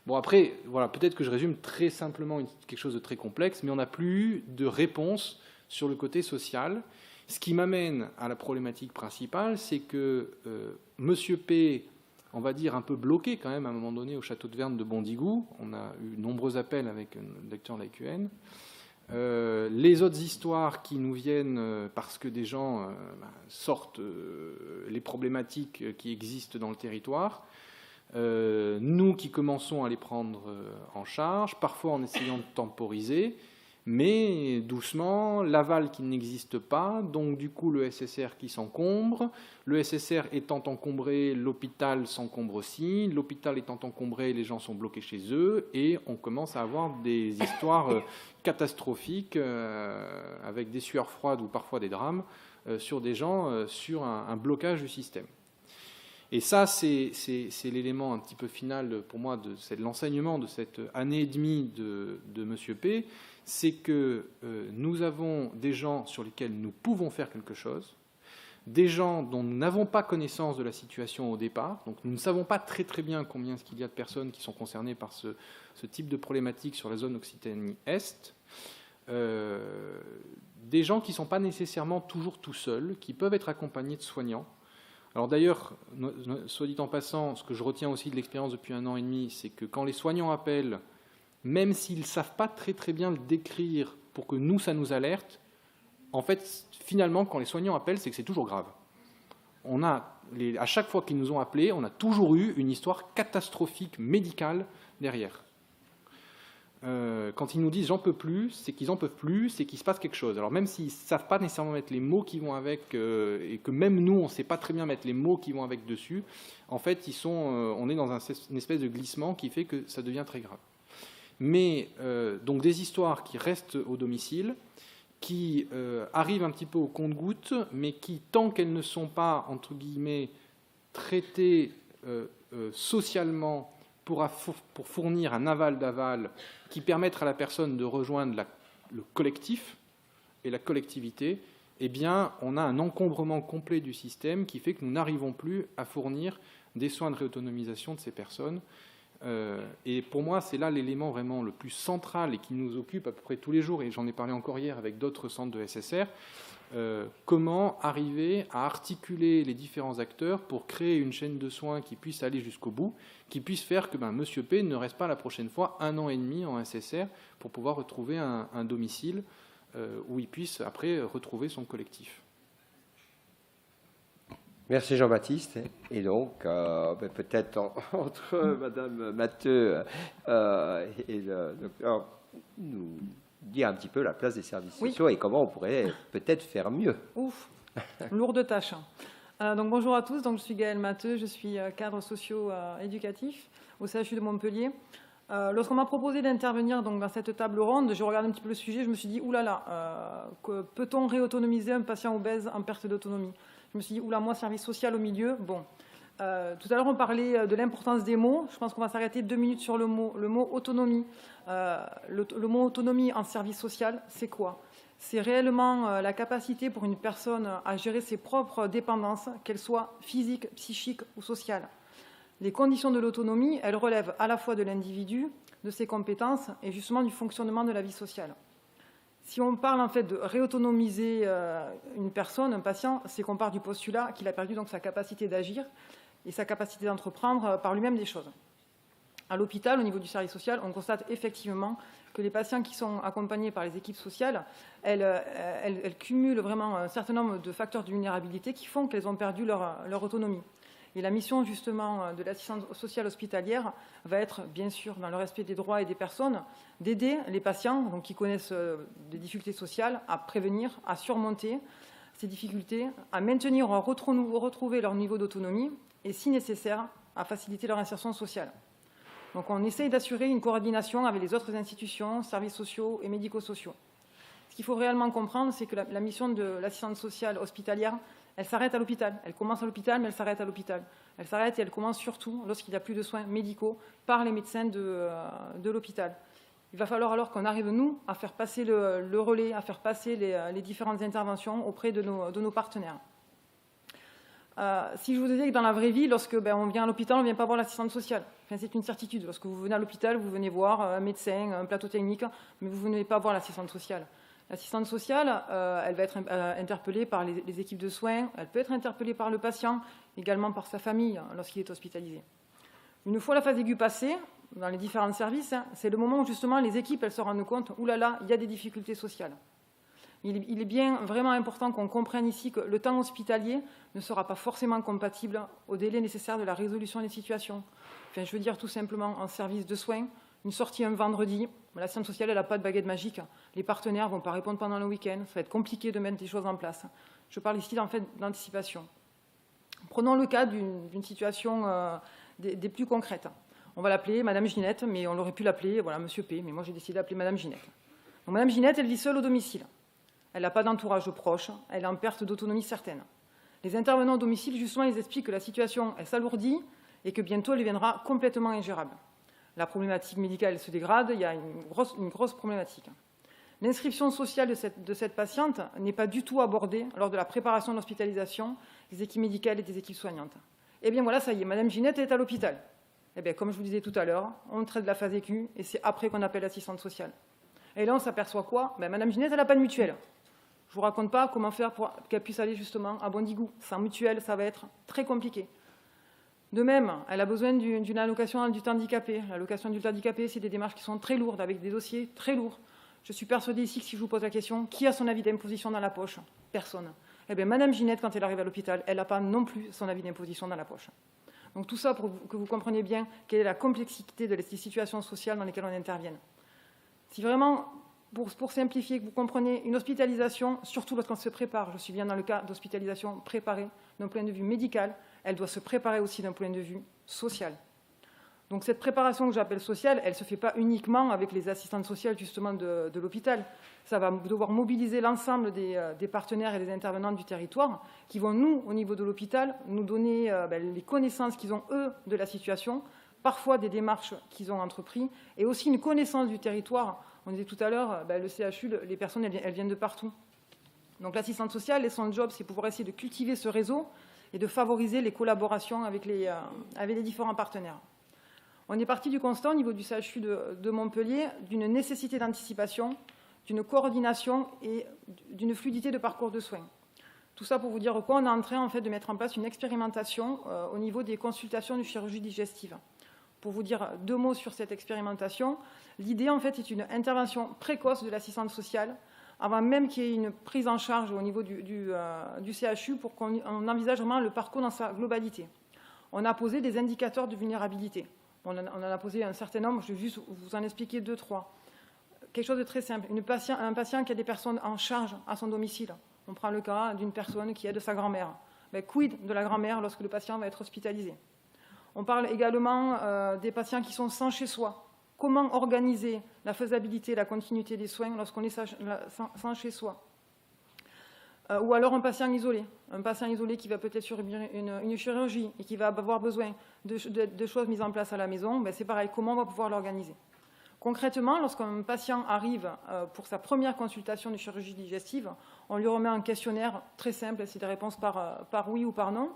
Bon, après, voilà, peut-être que je résume très simplement quelque chose de très complexe, mais on n'a plus eu de réponse sur le côté social. Ce qui m'amène à la problématique principale, c'est que M. P, on va dire un peu bloqué quand même à un moment donné au château de Verne de Bondigou, on a eu nombreux appels avec le docteur Laïcuen. Les autres histoires qui nous viennent parce que des gens sortent les problématiques qui existent dans le territoire, nous qui commençons à les prendre en charge, parfois en essayant de temporiser, Mais doucement, l'aval qui n'existe pas, donc du coup le SSR qui s'encombre, le SSR étant encombré, l'hôpital s'encombre aussi, l'hôpital étant encombré, les gens sont bloqués chez eux, et on commence à avoir des histoires catastrophiques, avec des sueurs froides ou parfois des drames, sur des gens, sur un blocage du système. Et ça, c'est l'élément un petit peu final pour moi de l'enseignement de cette année et demie de M. P, c'est que nous avons des gens sur lesquels nous pouvons faire quelque chose, des gens dont nous n'avons pas connaissance de la situation au départ, donc nous ne savons pas très très bien combien il y a de personnes qui sont concernées par ce type de problématique sur la zone Occitanie-Est, des gens qui ne sont pas nécessairement toujours tout seuls, qui peuvent être accompagnés de soignants. Alors d'ailleurs, soit dit en passant, ce que je retiens aussi de l'expérience depuis 1 an et demi, c'est que quand les soignants appellent, même s'ils ne savent pas très très bien le décrire pour que nous, ça nous alerte, en fait, finalement, quand les soignants appellent, c'est que c'est toujours grave. À chaque fois qu'ils nous ont appelés, on a toujours eu une histoire catastrophique médicale derrière. Quand ils nous disent « j'en peux plus », c'est qu'ils n'en peuvent plus, c'est qu'il se passe quelque chose. Alors même s'ils ne savent pas nécessairement mettre les mots qui vont avec, et que même nous, on ne sait pas très bien mettre les mots qui vont avec dessus, en fait, on est dans une espèce de glissement qui fait que ça devient très grave. Mais donc des histoires qui restent au domicile, qui arrivent un petit peu au compte-gouttes, mais qui, tant qu'elles ne sont pas, entre guillemets, traitées socialement pour fournir un aval d'aval qui permettre à la personne de rejoindre le collectif et la collectivité, eh bien, on a un encombrement complet du système qui fait que nous n'arrivons plus à fournir des soins de réautonomisation de ces personnes. Et pour moi, c'est là l'élément vraiment le plus central et qui nous occupe à peu près tous les jours, et j'en ai parlé encore hier avec d'autres centres de SSR, comment arriver à articuler les différents acteurs pour créer une chaîne de soins qui puisse aller jusqu'au bout, qui puisse faire que Monsieur P ne reste pas la prochaine fois 1 an et demi en SSR pour pouvoir retrouver un domicile où il puisse après retrouver son collectif. Merci Jean-Baptiste. Et donc, peut-être entre Madame Matteux et le docteur, nous dire un petit peu la place des services sociaux et comment on pourrait peut-être faire mieux. Ouf, lourde tâche. Donc bonjour à tous, donc, je suis Gaëlle Matteux, je suis cadre socio-éducatif au CHU de Montpellier. Lorsqu'on m'a proposé d'intervenir dans cette table ronde, je regardé un petit peu le sujet, je me suis dit, oulala, peut-on réautonomiser un patient obèse en perte d'autonomie? Je me suis dit, oula, moi, service social au milieu, bon. Tout à l'heure, on parlait de l'importance des mots. Je pense qu'on va s'arrêter 2 minutes sur le mot autonomie. Le mot autonomie en service social, c'est quoi? C'est réellement la capacité pour une personne à gérer ses propres dépendances, qu'elles soient physiques, psychiques ou sociales. Les conditions de l'autonomie, elles relèvent à la fois de l'individu, de ses compétences et justement du fonctionnement de la vie sociale. Si on parle en fait de réautonomiser une personne, un patient, c'est qu'on part du postulat qu'il a perdu donc sa capacité d'agir et sa capacité d'entreprendre par lui-même des choses. À l'hôpital, au niveau du service social, on constate effectivement que les patients qui sont accompagnés par les équipes sociales, elles cumulent vraiment un certain nombre de facteurs de vulnérabilité qui font qu'elles ont perdu leur autonomie. Et la mission justement de l'assistance sociale hospitalière va être, bien sûr, dans le respect des droits et des personnes, d'aider les patients donc, qui connaissent des difficultés sociales à prévenir, à surmonter ces difficultés, à maintenir ou à retrouver leur niveau d'autonomie et, si nécessaire, à faciliter leur insertion sociale. Donc on essaye d'assurer une coordination avec les autres institutions, services sociaux et médico-sociaux. Ce qu'il faut réellement comprendre, c'est que la mission de l'assistance sociale hospitalière, elle s'arrête à l'hôpital. Elle commence à l'hôpital, mais elle s'arrête à l'hôpital. Elle s'arrête et elle commence surtout lorsqu'il n'y a plus de soins médicaux par les médecins de l'hôpital. Il va falloir alors qu'on arrive, nous, à faire passer le relais, à faire passer les différentes interventions auprès de nos partenaires. Si je vous disais que dans la vraie vie, lorsque on vient à l'hôpital, on ne vient pas voir l'assistante sociale. Enfin, c'est une certitude. Lorsque vous venez à l'hôpital, vous venez voir un médecin, un plateau technique, mais vous ne venez pas voir l'assistante sociale. L'assistante sociale, elle va être interpellée par les équipes de soins, elle peut être interpellée par le patient, également par sa famille lorsqu'il est hospitalisé. Une fois la phase aiguë passée, dans les différents services, c'est le moment où justement les équipes elles se rendent compte, oulala, il y a des difficultés sociales. Il est bien vraiment important qu'on comprenne ici que le temps hospitalier ne sera pas forcément compatible au délai nécessaire de la résolution des situations. Enfin, je veux dire tout simplement en service de soins, Une sortie un vendredi, l'assistante sociale, elle n'a pas de baguette magique. Les partenaires ne vont pas répondre pendant le week-end. Ça va être compliqué de mettre des choses en place. Je parle ici en fait d'anticipation. Prenons le cas d'une situation des plus concrètes. On va l'appeler Madame Ginette, mais on aurait pu l'appeler voilà, Monsieur P, mais moi j'ai décidé d'appeler Madame Ginette. Donc, Madame Ginette, elle vit seule au domicile. Elle n'a pas d'entourage proche, elle est en perte d'autonomie certaine. Les intervenants au domicile, justement, ils expliquent que la situation elle s'alourdit et que bientôt elle deviendra complètement ingérable. La problématique médicale se dégrade, il y a une grosse problématique. L'inscription sociale de cette patiente n'est pas du tout abordée lors de la préparation de l'hospitalisation des équipes médicales et des équipes soignantes. Eh bien voilà, ça y est, Madame Ginette est à l'hôpital. Eh bien, comme je vous disais tout à l'heure, on traite de la phase aiguë et c'est après qu'on appelle l'assistante sociale. Et là, on s'aperçoit quoi? Madame Ginette, elle n'a pas de mutuelle. Je ne vous raconte pas comment faire pour qu'elle puisse aller justement à Bondigou. Sans mutuelle, ça va être très compliqué. De même, elle a besoin d'une allocation adulte handicapé. L'allocation adulte handicapé, c'est des démarches qui sont très lourdes, avec des dossiers très lourds. Je suis persuadée ici que si je vous pose la question, qui a son avis d'imposition dans la poche? Personne. Eh bien, Madame Ginette, quand elle arrive à l'hôpital, elle n'a pas non plus son avis d'imposition dans la poche. Donc tout ça pour que vous compreniez bien quelle est la complexité des situations sociales dans lesquelles on intervient. Si vraiment, pour simplifier, que vous comprenez, une hospitalisation, surtout lorsqu'on se prépare, je suis bien dans le cas d'hospitalisation préparée d'un point de vue médical, elle doit se préparer aussi d'un point de vue social. Donc cette préparation que j'appelle sociale, elle ne se fait pas uniquement avec les assistantes sociales justement de l'hôpital. Ça va devoir mobiliser l'ensemble des partenaires et des intervenants du territoire qui vont, nous, au niveau de l'hôpital, nous donner les connaissances qu'ils ont, eux, de la situation, parfois des démarches qu'ils ont entreprises, et aussi une connaissance du territoire. On disait tout à l'heure, le CHU, les personnes, elles viennent de partout. Donc l'assistante sociale, et son job, c'est pouvoir essayer de cultiver ce réseau et de favoriser les collaborations avec les différents partenaires. On est parti du constat au niveau du CHU de Montpellier d'une nécessité d'anticipation, d'une coordination et d'une fluidité de parcours de soins. Tout ça pour vous dire quoi, on est en train en fait, de mettre en place une expérimentation au niveau des consultations de chirurgie digestive. Pour vous dire 2 mots sur cette expérimentation, l'idée en fait est une intervention précoce de l'assistante sociale avant même qu'il y ait une prise en charge au niveau du CHU pour qu'on envisage vraiment le parcours dans sa globalité. On a posé des indicateurs de vulnérabilité. On en a posé un certain nombre, je vais juste vous en expliquer 2, 3. Quelque chose de très simple. Un patient qui a des personnes en charge à son domicile. On prend le cas d'une personne qui aide sa grand-mère. Quid de la grand-mère lorsque le patient va être hospitalisé? On parle également des patients qui sont sans chez soi. Comment organiser la faisabilité, la continuité des soins lorsqu'on est sans chez soi? Ou alors un patient isolé qui va peut-être subir une chirurgie et qui va avoir besoin de choses mises en place à la maison, c'est pareil, comment on va pouvoir l'organiser? Concrètement, lorsqu'un patient arrive pour sa première consultation de chirurgie digestive, on lui remet un questionnaire très simple, c'est des réponses par oui ou par non.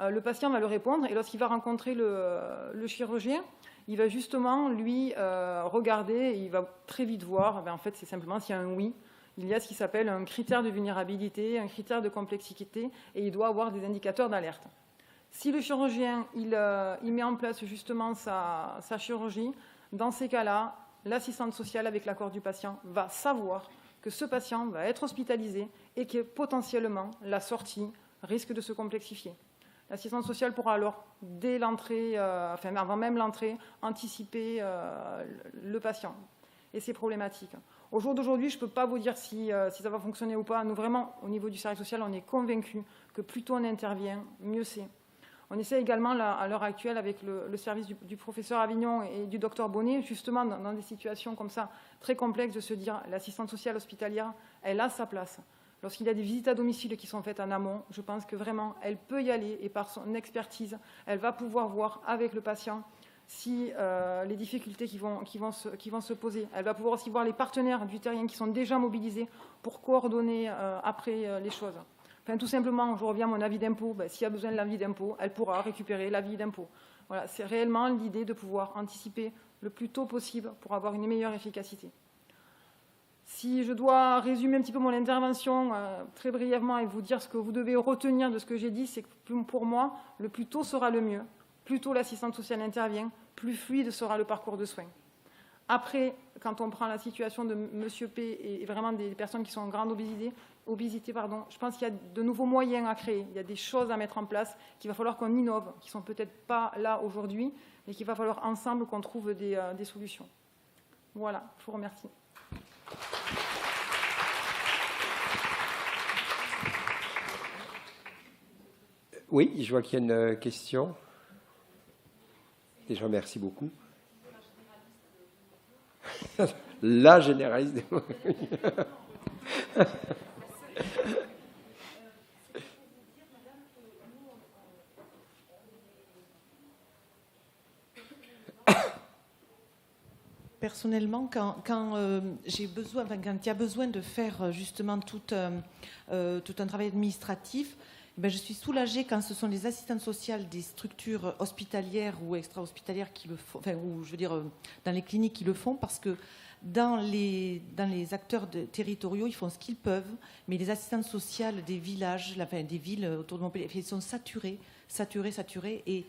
Le patient va le répondre et lorsqu'il va rencontrer le chirurgien, il va justement lui regarder et il va très vite voir, en fait c'est simplement s'il y a un oui, il y a ce qui s'appelle un critère de vulnérabilité, un critère de complexité et il doit avoir des indicateurs d'alerte. Si le chirurgien il met en place justement sa chirurgie, dans ces cas-là, l'assistante sociale avec l'accord du patient va savoir que ce patient va être hospitalisé et que potentiellement la sortie risque de se complexifier. L'assistante sociale pourra alors, dès l'entrée, avant même l'entrée, anticiper le patient et ses problématiques. Au jour d'aujourd'hui, je ne peux pas vous dire si ça va fonctionner ou pas. Nous, vraiment, au niveau du service social, on est convaincus que plus tôt on intervient, mieux c'est. On essaie également, à l'heure actuelle, avec le service du professeur Avignon et du docteur Bonnet, justement, dans des situations comme ça, très complexes, de se dire l'assistante sociale hospitalière, elle a sa place. Lorsqu'il y a des visites à domicile qui sont faites en amont, je pense que vraiment, elle peut y aller et par son expertise, elle va pouvoir voir avec le patient si les difficultés qui vont se poser. Elle va pouvoir aussi voir les partenaires du terrain qui sont déjà mobilisés pour coordonner après les choses. Enfin, tout simplement, je reviens à mon avis d'impôt. S'il y a besoin de l'avis d'impôt, elle pourra récupérer l'avis d'impôt. Voilà, c'est réellement l'idée de pouvoir anticiper le plus tôt possible pour avoir une meilleure efficacité. Si je dois résumer un petit peu mon intervention très brièvement et vous dire ce que vous devez retenir de ce que j'ai dit, c'est que pour moi, le plus tôt sera le mieux. Plus tôt l'assistante sociale intervient, plus fluide sera le parcours de soins. Après, quand on prend la situation de M. P et vraiment des personnes qui sont en grande obésité, je pense qu'il y a de nouveaux moyens à créer. Il y a des choses à mettre en place qu'il va falloir qu'on innove, qui ne sont peut-être pas là aujourd'hui, mais qu'il va falloir ensemble qu'on trouve des solutions. Voilà, je vous remercie. Oui, je vois qu'il y a une question. Déjà, merci beaucoup. La généraliste des Personnellement, quand j'ai besoin, enfin, quand il y a besoin de faire justement tout un travail administratif, ben, je suis soulagée quand ce sont les assistantes sociales des structures hospitalières ou extra-hospitalières qui le font, enfin, ou je veux dire dans les cliniques qui le font, parce que dans les acteurs territoriaux, ils font ce qu'ils peuvent, mais les assistantes sociales des villages, enfin, des villes autour de Montpellier, ils sont saturés, et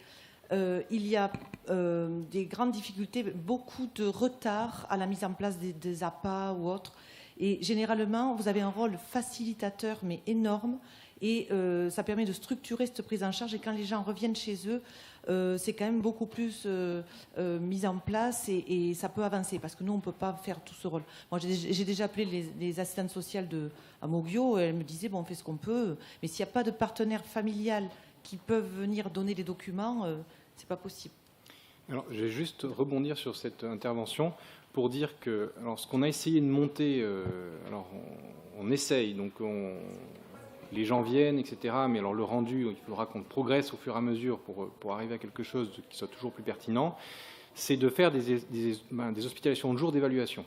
il y a des grandes difficultés, beaucoup de retard à la mise en place des APA ou autres. Et généralement, vous avez un rôle facilitateur, mais énorme. Et ça permet de structurer cette prise en charge. Et quand les gens reviennent chez eux, c'est quand même beaucoup plus mis en place et ça peut avancer. Parce que nous, on ne peut pas faire tout ce rôle. Moi, j'ai déjà appelé les assistantes sociales à Moguio. Elles me disaient, bon, on fait ce qu'on peut. Mais s'il n'y a pas de partenaire familial qui peuvent venir donner les documents, c'est pas possible. Alors, je vais juste rebondir sur cette intervention pour dire que alors, ce qu'on a essayé de monter, alors on essaye, donc les gens viennent, etc. Mais alors le rendu, il faudra qu'on progresse au fur et à mesure pour arriver à quelque chose qui soit toujours plus pertinent, c'est de faire des hospitalisations de jour d'évaluation.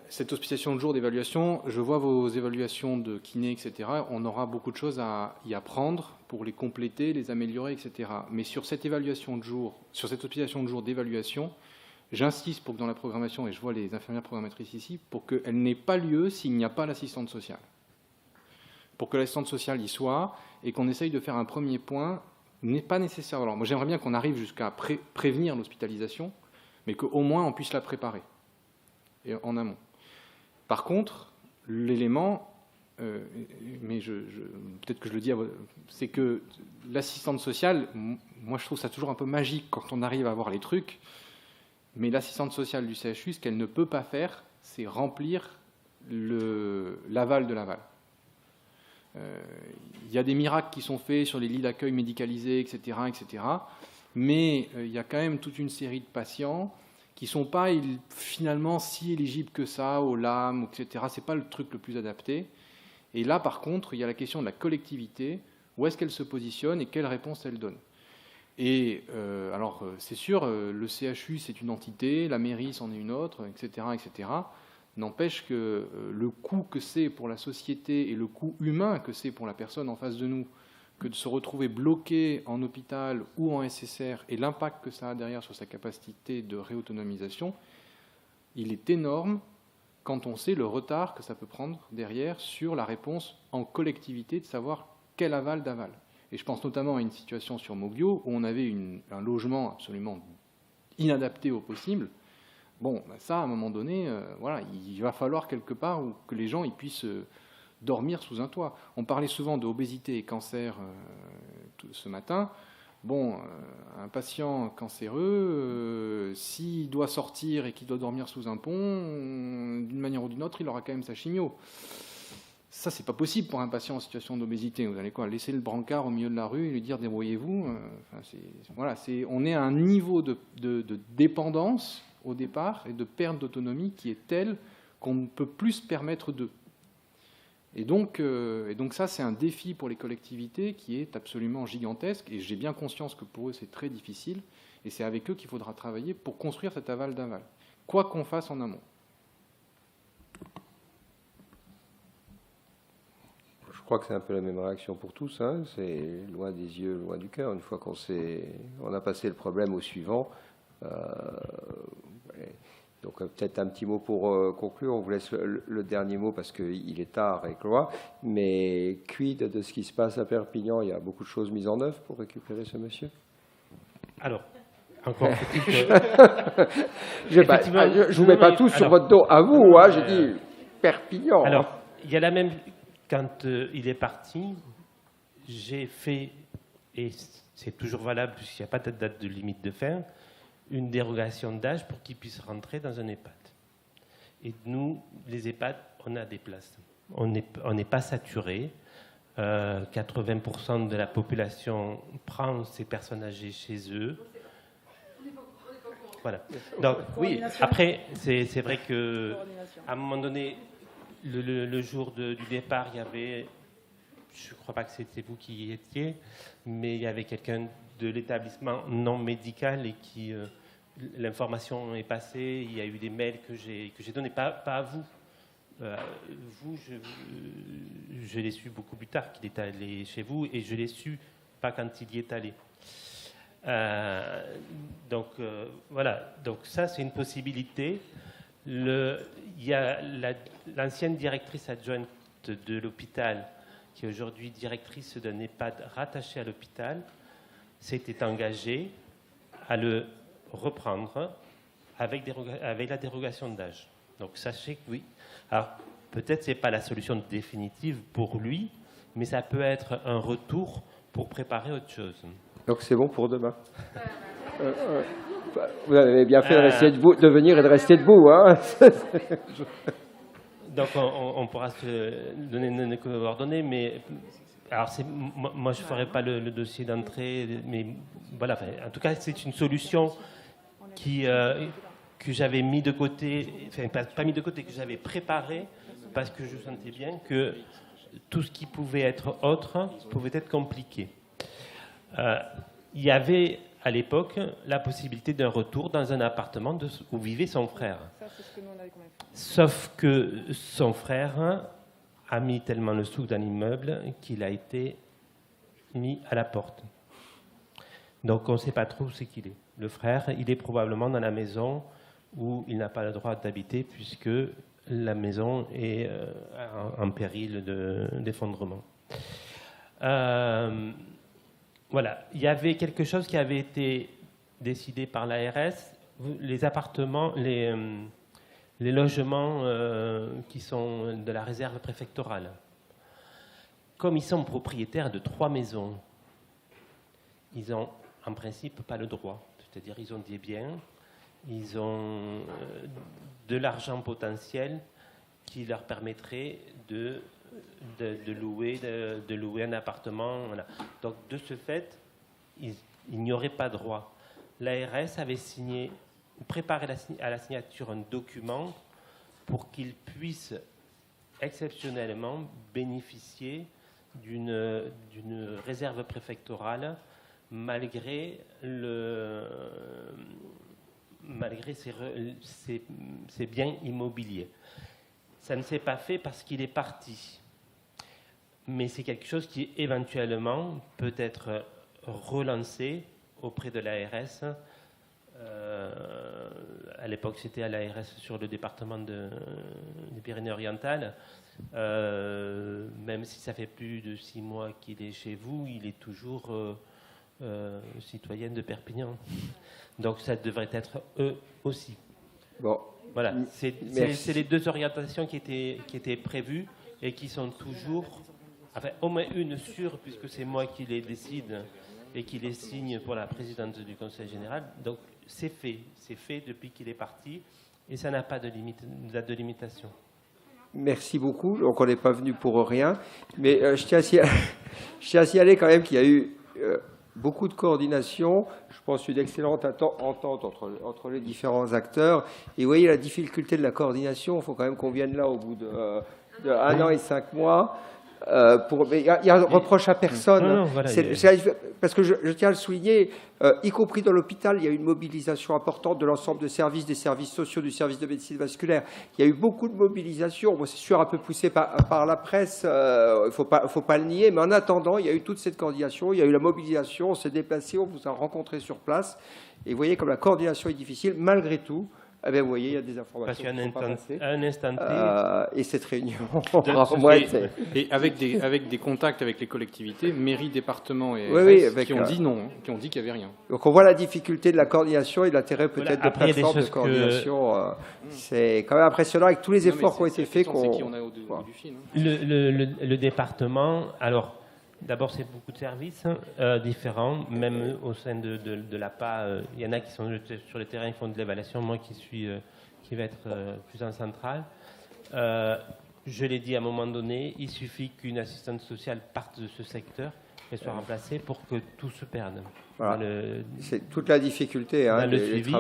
Cette hospitalisation de jour d'évaluation, je vois vos évaluations de kiné, etc. On aura beaucoup de choses à y apprendre pour les compléter, les améliorer, etc. Mais sur cette évaluation de jour, sur cette hospitalisation de jour d'évaluation, j'insiste pour que dans la programmation, et je vois les infirmières programmatrices ici, pour qu'elle n'ait pas lieu s'il n'y a pas l'assistante sociale. Pour que l'assistante sociale y soit et qu'on essaye de faire un premier point, n'est pas nécessaire. Alors moi j'aimerais bien qu'on arrive jusqu'à prévenir l'hospitalisation, mais qu'au moins on puisse la préparer et en amont. Par contre, l'élément, mais peut-être que je le dis, c'est que l'assistante sociale, moi je trouve ça toujours un peu magique quand on arrive à voir les trucs, mais l'assistante sociale du CHU, ce qu'elle ne peut pas faire, c'est remplir l'aval de l'aval. Il y a des miracles qui sont faits sur les lits d'accueil médicalisés, etc., mais il y a quand même toute une série de patients qui ne sont pas finalement si éligibles que ça aux LAM, etc. Ce n'est pas le truc le plus adapté. Et là, par contre, il y a la question de la collectivité, où est-ce qu'elle se positionne et quelle réponse elle donne. Et alors, c'est sûr, le CHU, c'est une entité, la mairie, c'en est une autre, etc., etc. N'empêche que le coût que c'est pour la société et le coût humain que c'est pour la personne en face de nous, que de se retrouver bloqué en hôpital ou en SSR et l'impact que ça a derrière sur sa capacité de réautonomisation, il est énorme quand on sait le retard que ça peut prendre derrière sur la réponse en collectivité de savoir quel aval d'aval. Et je pense notamment à une situation sur Moguio où on avait un logement absolument inadapté au possible. Bon, ça, à un moment donné, voilà, il va falloir quelque part que les gens ils puissent dormir sous un toit. On parlait souvent d'obésité et cancer ce matin. Bon, un patient cancéreux, s'il doit sortir et qu'il doit dormir sous un pont, d'une manière ou d'une autre, il aura quand même sa chimio. Ça, c'est pas possible pour un patient en situation d'obésité. Vous allez quoi, laisser le brancard au milieu de la rue et lui dire débrouillez-vous. Voilà, on est à un niveau de dépendance au départ et de perte d'autonomie qui est tel qu'on ne peut plus se permettre d'eux. Et donc ça, c'est un défi pour les collectivités qui est absolument gigantesque. Et j'ai bien conscience que pour eux, c'est très difficile. Et c'est avec eux qu'il faudra travailler pour construire cet aval d'aval, quoi qu'on fasse en amont. Je crois que c'est un peu la même réaction pour tous. Hein. C'est loin des yeux, loin du cœur. Une fois qu'on a passé le problème au suivant. Donc peut-être un petit mot pour conclure. On vous laisse le dernier mot parce qu'il est tard et clois. Mais quid de ce qui se passe à Perpignan? Il y a beaucoup de choses mises en œuvre pour récupérer ce monsieur. Alors, encore je ne vous mets pas tout sur votre dos à vous. Hein, j'ai dit Perpignan. Alors, il y a la même... Quand il est parti, j'ai fait, et c'est toujours valable puisqu'il n'y a pas de date de limite de fin, une dérogation d'âge pour qu'ils puissent rentrer dans un EHPAD. Et nous, les EHPAD, on a des places. On n'est pas saturé. 80% de la population prend ces personnes âgées chez eux. Voilà. Donc, oui, après, c'est vrai qu'à un moment donné, le jour du départ, il y avait, je ne crois pas que c'était vous qui y étiez, mais il y avait quelqu'un de l'établissement non médical et qui, l'information est passée, il y a eu des mails que j'ai donnés, pas à vous. Vous, je l'ai su beaucoup plus tard qu'il est allé chez vous, et je l'ai su pas quand il y est allé. Donc voilà, donc ça c'est une possibilité. Il y a l'ancienne directrice adjointe de l'hôpital, qui est aujourd'hui directrice d'un EHPAD rattaché à l'hôpital, s'était engagée à le reprendre avec la dérogation d'âge. Donc sachez que oui. Alors peut-être c'est pas la solution définitive pour lui, mais ça peut être un retour pour préparer autre chose. Donc c'est bon pour demain. Vous avez bien fait de rester debout, de venir et de rester debout, hein. Donc on pourra se donner nos coordonnées, mais alors moi je ne ferai pas le dossier d'entrée, mais voilà. En tout cas, c'est une solution que j'avais mis de côté, enfin pas mis de côté, que j'avais préparé, parce que je sentais bien que tout ce qui pouvait être autre pouvait être compliqué. Il y avait à l'époque la possibilité d'un retour dans un appartement où vivait son frère. Sauf que son frère a mis tellement le sou dans l'immeuble qu'il a été mis à la porte. Donc on ne sait pas trop où c'est qu'il est. Le frère, il est probablement dans la maison où il n'a pas le droit d'habiter, puisque la maison est en péril d'effondrement. Voilà, il y avait quelque chose qui avait été décidé par l'ARS, les appartements, les logements qui sont de la réserve préfectorale. Comme ils sont propriétaires de 3 maisons, ils n'ont en principe pas le droit. C'est-à-dire ils ont des biens, ils ont de l'argent potentiel qui leur permettrait de louer un appartement. Voilà. Donc, de ce fait, il n'y aurait pas droit. L'ARS avait préparé à la signature un document pour qu'ils puissent exceptionnellement bénéficier d'une réserve préfectorale malgré ses biens immobiliers. Ça ne s'est pas fait parce qu'il est parti. Mais c'est quelque chose qui, éventuellement, peut être relancé auprès de l'ARS. À l'époque, c'était à l'ARS sur le département des Pyrénées-Orientales. Même si ça fait plus de 6 mois qu'il est chez vous, il est toujours citoyen de Perpignan. Donc ça devrait être eux aussi. Bon. Voilà, c'est les 2 orientations qui étaient prévues et qui sont toujours, enfin au moins une sûre, puisque c'est moi qui les décide et qui les signe pour la présidente du Conseil général. Donc c'est fait depuis qu'il est parti, et ça n'a pas de date de limitation. Merci beaucoup. Donc on n'est pas venu pour rien, mais je tiens à signaler quand même qu'il y a eu beaucoup de coordination, je pense une excellente entente entre les différents acteurs. Et vous voyez la difficulté de la coordination, il faut quand même qu'on vienne là au bout de 1 an et 5 mois. Il y a un reproche à personne. Non, voilà, parce que je tiens à le souligner, y compris dans l'hôpital, il y a eu une mobilisation importante de l'ensemble des services sociaux, du service de médecine vasculaire. Il y a eu beaucoup de mobilisation. Bon, c'est sûr un peu poussé par la presse, il faut pas le nier, mais en attendant, il y a eu toute cette coordination, il y a eu la mobilisation, on s'est déplacé, on vous a rencontré sur place. Et vous voyez comme la coordination est difficile, malgré tout. Eh bien, vous voyez, il y a des informations qui sont pas passées. Un instant T. Et cette réunion. Et avec des contacts avec les collectivités, mairie, département et qui ont dit non, qui ont dit qu'il n'y avait rien. Donc on voit la difficulté de la coordination et l'intérêt peut-être de plateformes de coordination. C'est quand même impressionnant avec tous les efforts qui ont été faits. Le département, alors, D'abord, c'est beaucoup de services différents, même au sein de l'APA. Il y en a qui sont sur le terrain, qui font de l'évaluation. Moi, qui vais être plus en centrale. Je l'ai dit à un moment donné, il suffit qu'une assistante sociale parte de ce secteur et soit remplacée pour que tout se perde. Voilà. C'est toute la difficulté. Dans le suivi.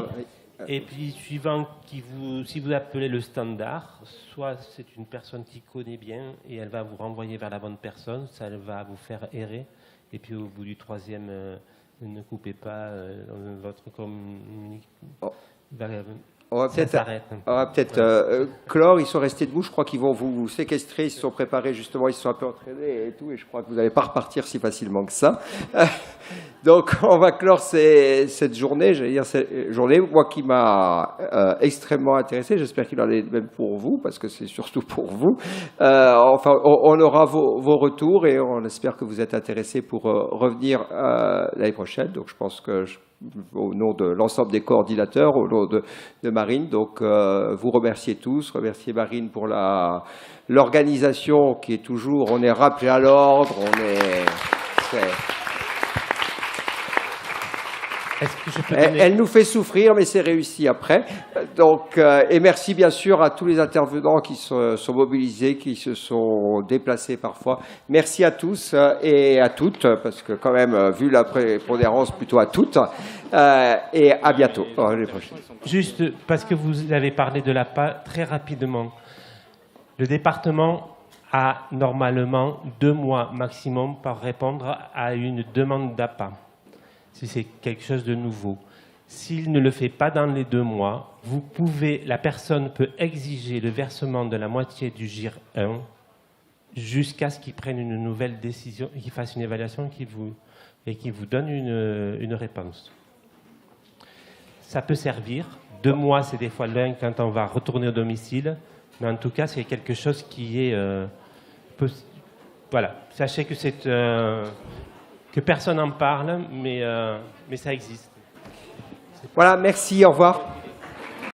Et puis, suivant si vous appelez le standard, soit c'est une personne qui connaît bien et elle va vous renvoyer vers la bonne personne, ça va vous faire errer. Et puis, au bout du troisième, ne coupez pas votre communication. On va peut-être clore, ils sont restés debout, je crois qu'ils vont vous séquestrer, ils se sont préparés justement, ils se sont un peu entraînés et tout, et je crois que vous n'allez pas repartir si facilement que ça. Donc on va clore cette journée, moi qui m'a extrêmement intéressé, j'espère qu'il en est même pour vous, parce que c'est surtout pour vous. Enfin, on aura vos retours et on espère que vous êtes intéressés pour revenir l'année prochaine, donc je pense que au nom de l'ensemble des coordinateurs, au nom de Marine. Donc, vous remerciez tous. Remerciez Marine pour l'organisation qui est toujours, on est rappelé à l'ordre, Elle nous fait souffrir, mais c'est réussi après. Donc, et merci bien sûr à tous les intervenants qui se sont mobilisés, qui se sont déplacés parfois. Merci à tous et à toutes, parce que quand même, vu la prépondérance, plutôt à toutes. Et à bientôt. Juste parce que vous avez parlé de l'APA, très rapidement. Le département a normalement 2 mois maximum pour répondre à une demande d'APA. Si c'est quelque chose de nouveau. S'il ne le fait pas dans les 2 mois, la personne peut exiger le versement de la moitié du GIR 1 jusqu'à ce qu'il prenne une nouvelle décision, qu'il fasse une évaluation et qu'il vous donne une réponse. Ça peut servir. 2 mois, c'est des fois long quand on va retourner au domicile, mais en tout cas, c'est quelque chose qui est... voilà, sachez que c'est... que personne n'en parle, mais ça existe. Voilà, merci, au revoir.